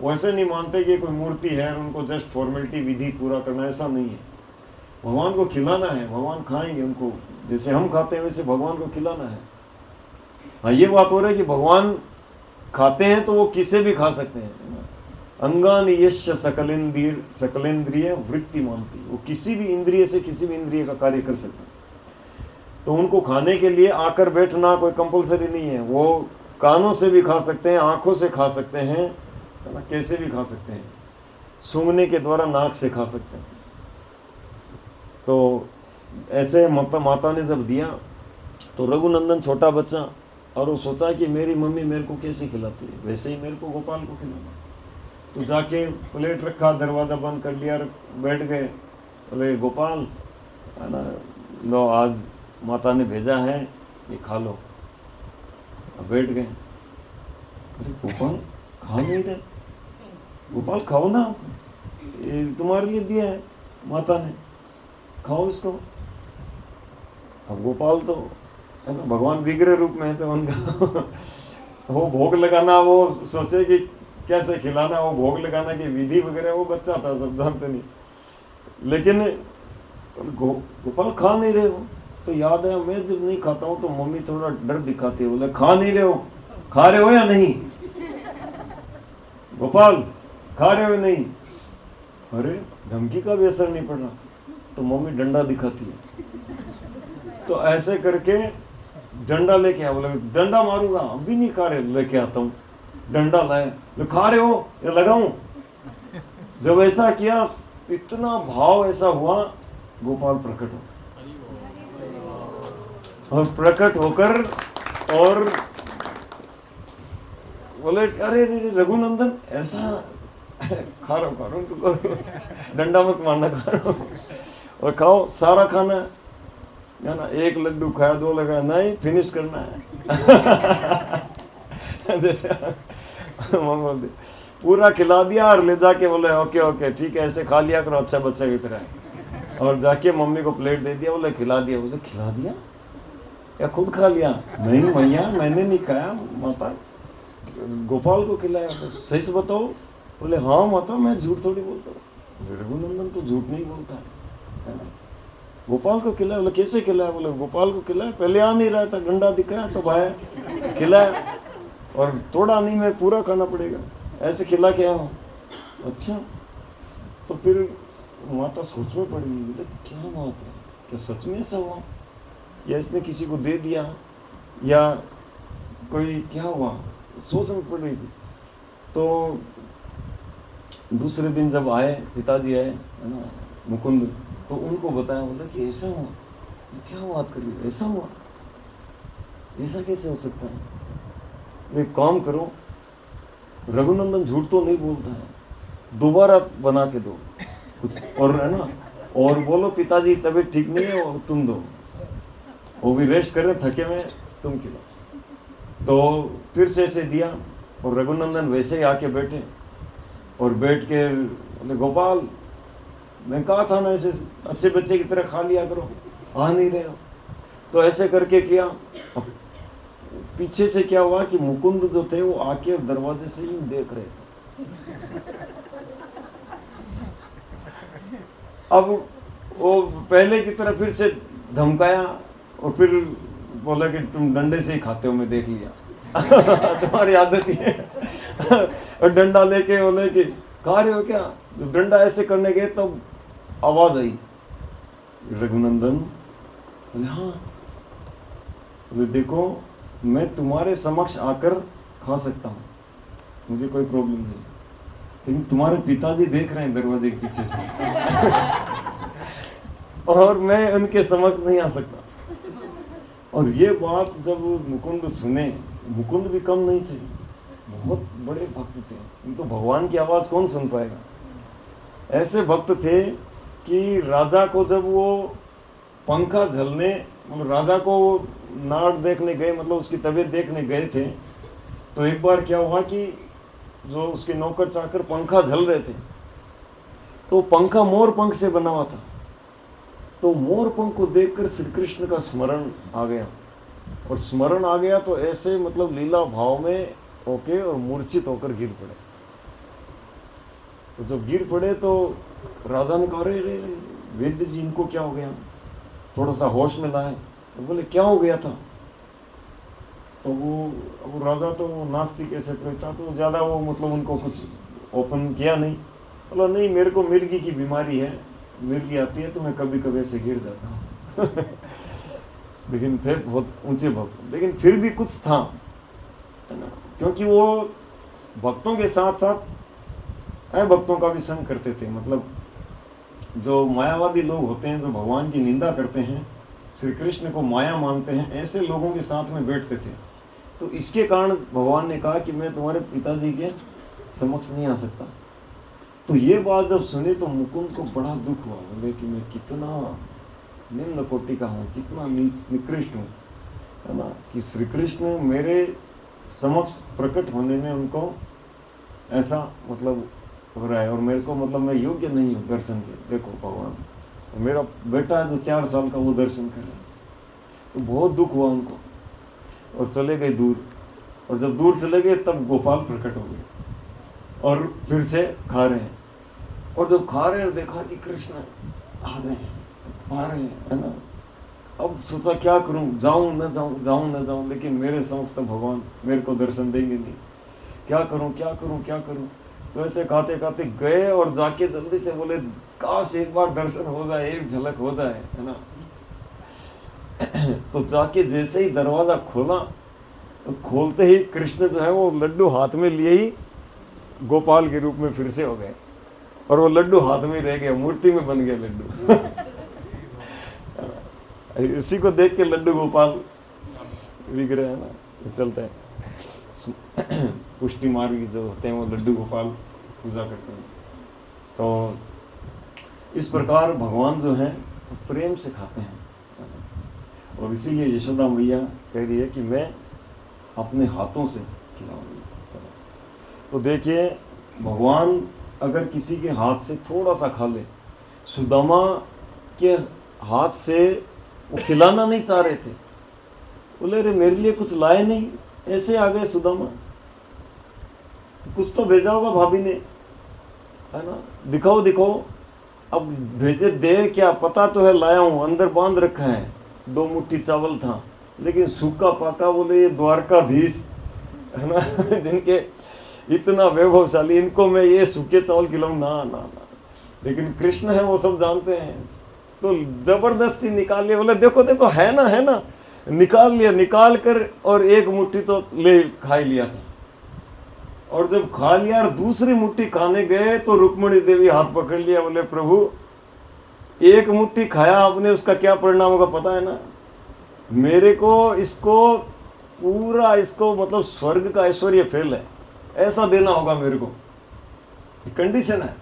वो ऐसे नहीं मानते कि कोई मूर्ति है उनको जस्ट फॉर्मेलिटी विधि पूरा करना, ऐसा नहीं है। भगवान को खिलाना है, भगवान खाएंगे उनको, जैसे हम खाते हैं वैसे भगवान को खिलाना है। हाँ, ये बात हो रही है कि भगवान खाते हैं तो वो किसे भी खा सकते हैं, है ना। अंगान यश सकलेंद्रिय वृत्ति मानती, वो किसी भी इंद्रिय से किसी भी इंद्रिय का कार्य कर सकते हैं। तो उनको खाने के लिए आकर बैठना कोई कंपलसरी नहीं है, वो कानों से भी खा सकते हैं, आंखों से खा सकते हैं, है ना, कैसे भी खा सकते हैं, सूंघने के द्वारा नाक से खा सकते हैं। तो ऐसे माता ने जब दिया तो रघुनंदन छोटा बच्चा, और वो सोचा कि मेरी मम्मी मेरे को कैसे खिलाती है, वैसे ही मेरे को गोपाल को खिलाना। तो जाके प्लेट रखा, दरवाज़ा बंद कर लिया, बैठ गए। बोले गोपाल है ना, लो आज माता ने भेजा है, ये खा लो। अब बैठ गए। अरे गोपाल खा नहीं रहे। गोपाल खाओ ना, ये तुम्हारे लिए दिया है माता ने, खाओ इसको। अब गोपाल तो है ना भगवान विग्रह रूप में है, तो उनका वो भोग लगाना, वो सोचे कि कैसे खिलाना, वो भोग लगाना की विधि वगैरह वो बच्चा था, सब जानते नहीं। लेकिन गोपाल खा नहीं रहे हो, तो याद है मैं जब नहीं खाता हूँ तो मम्मी थोड़ा डर दिखाती है, बोले खा नहीं रहे हो, खा रहे हो या नहीं गोपाल, खा रहे हो या नहीं। अरे धमकी का भी असर नहीं पड़ रहा, तो मम्मी डंडा दिखाती है। तो ऐसे करके डंडा लेके आ, बोले डंडा मारूंगा, अभी नहीं खा रहे, लेके आता हूँ डंडा लाए, खा रहे हो या लगाऊं। जब ऐसा किया, इतना भाव ऐसा हुआ, गोपाल प्रकट हो, और प्रकट होकर और बोले अरे रघुनंदन ऐसा खा रहा हूँ, डंडा मत मारना, खा रहा हूँ, और खाओ सारा खाना है ना। एक लड्डू खाया, 2 लगा, नहीं फिनिश करना है। जैसे बोलते पूरा खिला दिया, और ले जाके बोले ओके ओके ठीक है, ऐसे खा लिया करो अच्छा बच्चा की तरह। और जाके मम्मी को प्लेट दे दिया, बोले खिला दिया। बोले खिला दिया या खुद खा लिया? नहीं मैया मैंने नहीं खाया, माता गोपाल को खिलाया। तो सच बताओ? बोले हाँ माता मैं झूठ थोड़ी बोलता हूँ। रघुनंदन तो झूठ नहीं बोलता है ना। गोपाल को खिलाया। बोले कैसे खिलाया? बोले गोपाल को खिलाया, पहले आ नहीं रहा था, डंडा दिखाया तो भाई खिलाया, और थोड़ा नहीं मैं पूरा खाना पड़ेगा, ऐसे खिला के आया हूँ। अच्छा, तो फिर माता सोच में पड़ गई, बोले क्या बात है, क्या सच में ऐसा हुआ, या इसने किसी को दे दिया, या कोई क्या हुआ, सोच में पड़ रही थी। तो दूसरे दिन जब आए पिताजी आए है ना मुकुंद, तो उनको बताया, बोला कि ऐसा हुआ। क्या बात कर रही हो, ऐसा हुआ, ऐसा कैसे हो सकता है? एक काम करो, रघुनंदन झूठ तो नहीं बोलता है, दोबारा बना के दो कुछ, और है ना, और बोलो पिताजी तबीयत ठीक नहीं है, और तुम दो, वो भी रेस्ट कर रहे थके में, तुम खिलाओ। तो फिर से ऐसे दिया, और रघुनंदन वैसे ही आके बैठे, और बैठ के बोले गोपाल मैं कहा था ना ऐसे अच्छे बच्चे की तरह खा लिया करो, आ नहीं रहे हो। तो ऐसे करके किया। पीछे से क्या हुआ कि मुकुंद जो थे वो आके दरवाजे से ही देख रहे थे। अब वो पहले की तरह फिर से धमकाया, और फिर बोला कि तुम डंडे से ही खाते हो, मैं देख लिया। तुम्हारी आदत ही है। और डंडा लेके बोले कि खा रहे हो क्या? तो डंडा ऐसे करने गए तब तो आवाज आई, रघुनंदन बोले हाँ। बोले देखो मैं तुम्हारे समक्ष आकर खा सकता हूँ, मुझे कोई प्रॉब्लम नहीं, लेकिन तुम्हारे पिताजी देख रहे हैं दरवाजे के पीछे से। और मैं उनके समक्ष नहीं आ सकता। और ये बात जब मुकुंद सुने, मुकुंद भी कम नहीं थे, बहुत बड़े भक्त थे, तो भगवान की आवाज़ कौन सुन पाएगा। ऐसे भक्त थे कि राजा को जब वो पंखा झलने, मतलब राजा को नाड़ देखने गए, मतलब उसकी तबीयत देखने गए थे, तो एक बार क्या हुआ कि जो उसके नौकर चाकर पंखा झल रहे थे, तो पंखा मोर पंख से बना हुआ था, तो मोर पंख को देखकर श्री कृष्ण का स्मरण आ गया, और स्मरण आ गया तो ऐसे मतलब लीला भाव में होके और मूर्छित होकर गिर पड़े। तो जब गिर पड़े तो राजा ने कहा रे वैद्य जी इनको क्या हो गया, थोड़ा सा होश में लाए। तो बोले क्या हो गया था? तो वो राजा तो नास्तिक ऐसे था, तो ज़्यादा वो मतलब उनको कुछ ओपन किया नहीं। बोला नहीं मेरे को मिर्गी की बीमारी है, मिर्गी आती है तो मैं कभी कभी ऐसे गिर जाता हूँ। लेकिन थे बहुत ऊंचे भक्त, लेकिन फिर भी कुछ था है ना, क्योंकि वो भक्तों के साथ साथ भक्तों का भी संग करते थे। मतलब जो मायावादी लोग होते हैं, जो भगवान की निंदा करते हैं, श्री कृष्ण को माया मानते हैं, ऐसे लोगों के साथ में बैठते थे। तो इसके कारण भगवान ने कहा कि मैं तुम्हारे पिताजी के समक्ष नहीं आ सकता। तो ये बात जब सुनी तो मुकुंद को बड़ा दुख हुआ। बोले कि मैं कितना निम्न कोटि का हूँ, कितना निकृष्ट हूँ, है ना, कि श्री कृष्ण मेरे समक्ष प्रकट होने में उनको ऐसा मतलब हो रहा है, और मेरे को मतलब मैं योग्य नहीं हूँ दर्शन के। देखो भगवान, मेरा बेटा है जो 4 साल का, वो दर्शन कर रहा है। तो बहुत दुख हुआ उनको और चले गए दूर। और जब दूर चले गए तब गोपाल प्रकट हो गए और फिर से खा रहे हैं। और जब खा रहे हैं देखा कि कृष्ण आ गए हैं, आ रहे हैं, है ना। अब सोचा क्या करूं, जाऊं न जाऊं, जाऊं न जाऊं, लेकिन मेरे समक्ष तो भगवान मेरे को दर्शन देंगे नहीं। क्या करूं, क्या करूं, क्या करूं। तो ऐसे खाते खाते गए और जाके जल्दी से बोले काश एक बार दर्शन हो जाए, एक झलक हो जाए, है ना। तो जाके जैसे ही दरवाजा खोला तो खोलते ही कृष्ण जो है वो लड्डू हाथ में लिए ही गोपाल के रूप में फिर से हो गए, और वो लड्डू हाथ में रह गया, मूर्ति में बन गया लड्डू। इसी को देख के लड्डू गोपाल विग्रह, है ना, ये चलता है। पुष्टि मार्ग जो होते हैं वो लड्डू गोपाल पूजा करते हैं। तो इस प्रकार भगवान जो है प्रेम से खाते हैं, और इसीलिए यशोदा मैया कह रही है कि मैं अपने हाथों से खिलाऊंगी। तो देखिए भगवान अगर किसी के हाथ से थोड़ा सा खा ले, सुदामा के हाथ से वो खिलाना नहीं चाह रहे थे। बोले अरे मेरे लिए कुछ लाए नहीं, ऐसे आ गए सुदामा, कुछ तो भेजा होगा भाभी ने, है ना, दिखाओ दिखाओ। अब भेजे दे क्या, पता तो है लाया हूँ, अंदर बांध रखा है, 2 मुट्ठी चावल था, लेकिन सूखा पाका। बोले ये द्वारकाधीश, है ना, जिनके इतना वैभवशाली, इनको मैं ये सूखे चावल खिलाऊं, ना ना ना। लेकिन कृष्ण है, वो सब जानते हैं, तो जबरदस्ती निकाल लिया। बोले देखो देखो, है ना, है ना, निकाल लिया। निकाल कर और 1 मुट्ठी तो ले खा लिया था। और जब खा लिया और दूसरी मुट्ठी खाने गए तो रुक्मिणी देवी हाथ पकड़ लिया। बोले प्रभु 1 मुट्ठी खाया आपने, उसका क्या परिणाम होगा पता है ना। मेरे को इसको पूरा, इसको मतलब स्वर्ग का ऐश्वर्य फैल है, ऐसा देना होगा मेरे को, कंडीशन है।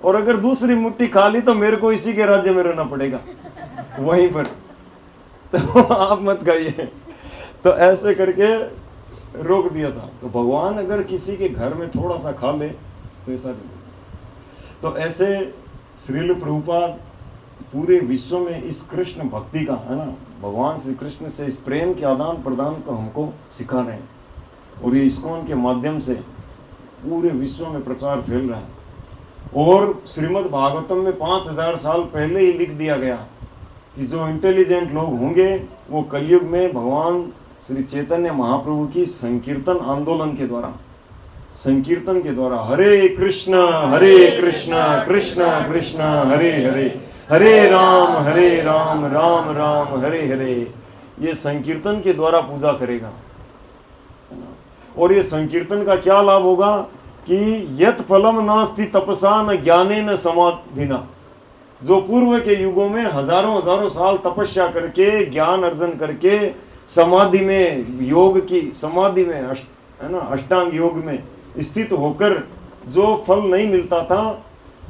और अगर दूसरी मुट्ठी खा ली तो मेरे को इसी के राज्य में रहना पड़ेगा वहीं पर, तो आप मत खाइए। तो ऐसे करके रोक दिया था। तो भगवान अगर किसी के घर में थोड़ा सा खा ले तो ऐसा, तो ऐसे श्रील प्रभुपाद पूरे विश्व में इस कृष्ण भक्ति का, है ना, भगवान श्री कृष्ण से इस प्रेम के आदान प्रदान को हमको सिखा रहे हैं। और ये इस्कॉन के माध्यम से पूरे विश्व में प्रचार फैल रहा है। और श्रीमद् भागवतम में 5000 साल पहले ही लिख दिया गया कि जो इंटेलिजेंट लोग होंगे वो कलयुग में भगवान श्री चैतन्य महाप्रभु की संकीर्तन आंदोलन के द्वारा, संकीर्तन के द्वारा हरे कृष्ण कृष्ण कृष्ण हरे हरे, हरे राम राम राम हरे हरे, ये संकीर्तन के द्वारा पूजा करेगा। और ये संकीर्तन का क्या लाभ होगा कि यत फलम नास्ति तपसा न ज्ञाने न समाधिना। जो पूर्व के युगों में हजारों साल तपस्या करके, ज्ञान अर्जन करके, समाधि में, योग की समाधि में, है ना, अष्टांग योग में स्थित होकर जो फल नहीं मिलता था,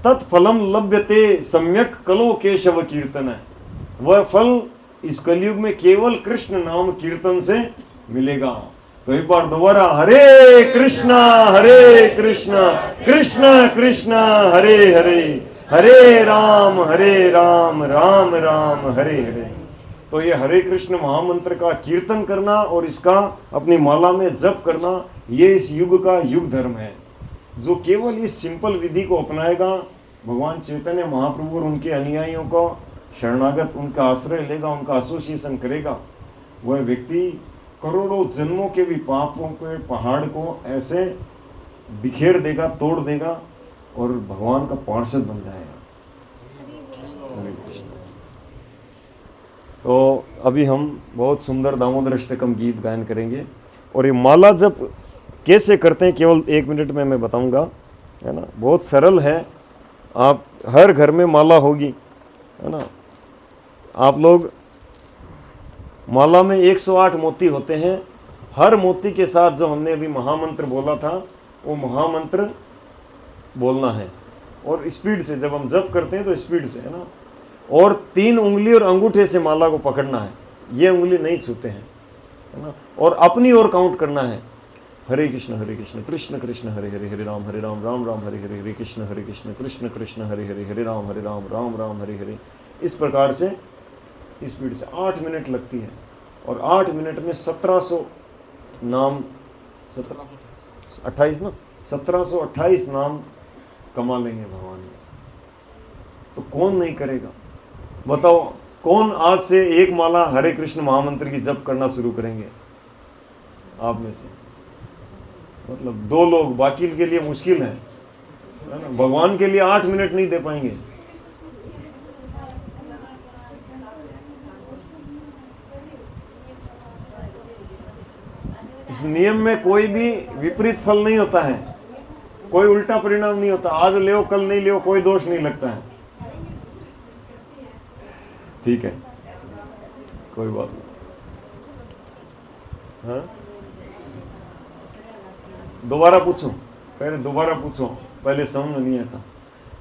तत्फलम लभ्यते सम्यक कलो केशव कीर्तन है, वह फल इस कलयुग में केवल कृष्ण नाम कीर्तन से मिलेगा। तो एक बार दोबारा हरे कृष्णा कृष्ण कृष्ण हरे हरे, हरे राम राम राम हरे हरे। तो ये हरे कृष्ण महामंत्र का कीर्तन करना और इसका अपनी माला में जप करना, ये इस युग का युग धर्म है। जो केवल इस सिंपल विधि को अपनाएगा, भगवान चैतन्य महाप्रभु और उनके अनुयायियों को शरणागत, उनका आश्रय लेगा, उनका एसोसिएशन करेगा, वह व्यक्ति करोड़ों जन्मों के भी पापों के पहाड़ को ऐसे बिखेर देगा, तोड़ देगा और भगवान का पार्षद बन जाएगा। हरे कृष्ण। तो अभी हम बहुत सुंदर दामोदर अष्टकम गीत गायन करेंगे। और ये माला जप कैसे करते हैं केवल 1 मिनट में मैं बताऊंगा, है ना। बहुत सरल है, आप हर घर में माला होगी, है ना। आप लोग माला में 108 मोती होते हैं। हर मोती के साथ जो हमने अभी महामंत्र बोला था वो महामंत्र बोलना है, और स्पीड से, जब हम जप करते हैं तो स्पीड से, है ना। और 3 उंगली और अंगूठे से माला को पकड़ना है, ये उंगली नहीं छूते हैं, है ना। और अपनी ओर काउंट करना है, हरे कृष्ण कृष्ण कृष्ण हरे हरे, हरे राम राम राम हरे हरे, हरे कृष्ण कृष्ण कृष्ण हरे हरे, हरे राम राम राम हरे हरे। इस प्रकार से स्पीड से 8 मिनट लगती है, और 8 मिनट में 1700 नाम, 1728 ना, 1728 नाम कमा लेंगे भगवान ने। तो कौन नहीं करेगा, बताओ। कौन आज से एक माला हरे कृष्ण महामंत्र की जप करना शुरू करेंगे आप में से? मतलब 2 लोग, बाकी के लिए मुश्किल है ना। भगवान के लिए 8 मिनट नहीं दे पाएंगे। इस नियम में कोई भी विपरीत फल नहीं होता है, कोई उल्टा परिणाम नहीं होता। आज ले कल नहीं ले, कोई दोष नहीं लगता है। ठीक है, कोई बात नहीं। हाँ, दोबारा पूछो, पहले दोबारा पूछो, पहले समझ नहीं आता।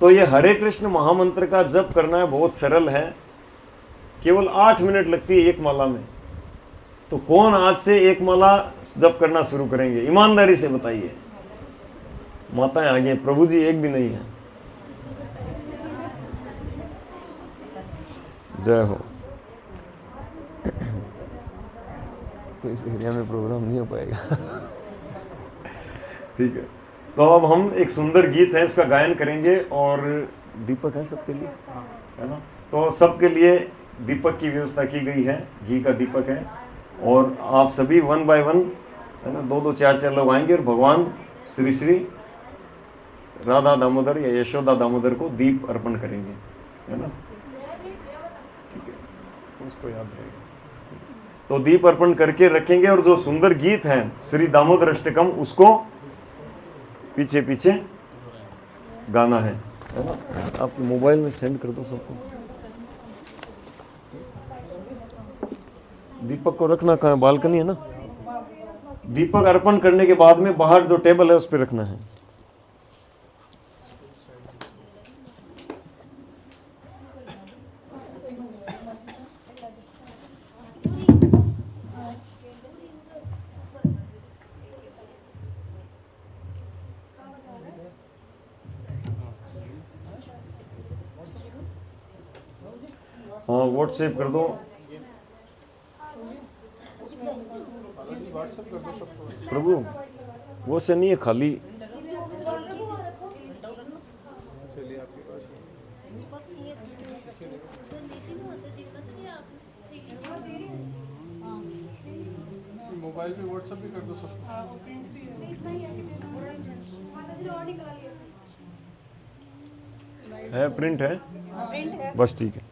तो ये हरे कृष्ण महामंत्र का जप करना है, बहुत सरल है, केवल 8 मिनट लगती है एक माला में। तो कौन आज से एक माला जप करना शुरू करेंगे? ईमानदारी से बताइए। माताएं आगे, प्रभु जी एक भी नहीं है। जय हो। तो इस एरिया में प्रोग्राम नहीं हो पाएगा। ठीक है, तो अब हम एक सुंदर गीत है उसका गायन करेंगे, और दीपक है सबके लिए, है ना। तो सबके लिए दीपक की व्यवस्था की गई है, घी का दीपक है, और आप सभी 1 बाय 1, है ना, 2-2 4-4 लोग आएंगे और भगवान श्री श्री राधा दामोदर या यशोदा दामोदर को दीप अर्पण करेंगे, है ना। ठीक है, उसको याद रहेगा। तो दीप अर्पण करके रखेंगे, और जो सुंदर गीत है श्री दामोदर अष्टकम, उसको पीछे पीछे गाना है ना। आप मोबाइल में सेंड कर दो सबको। दीपक को रखना कहाँ है? बालकनी है ना। दीपक अर्पण करने के बाद में बाहर जो टेबल है उस पर रखना है। हाँ, व्हाट्सएप कर दो प्रभु, वो से नहीं है खाली। मोबाइल पे व्हाट्सएप भी कर दो सबको। है प्रिंट है, बस ठीक है।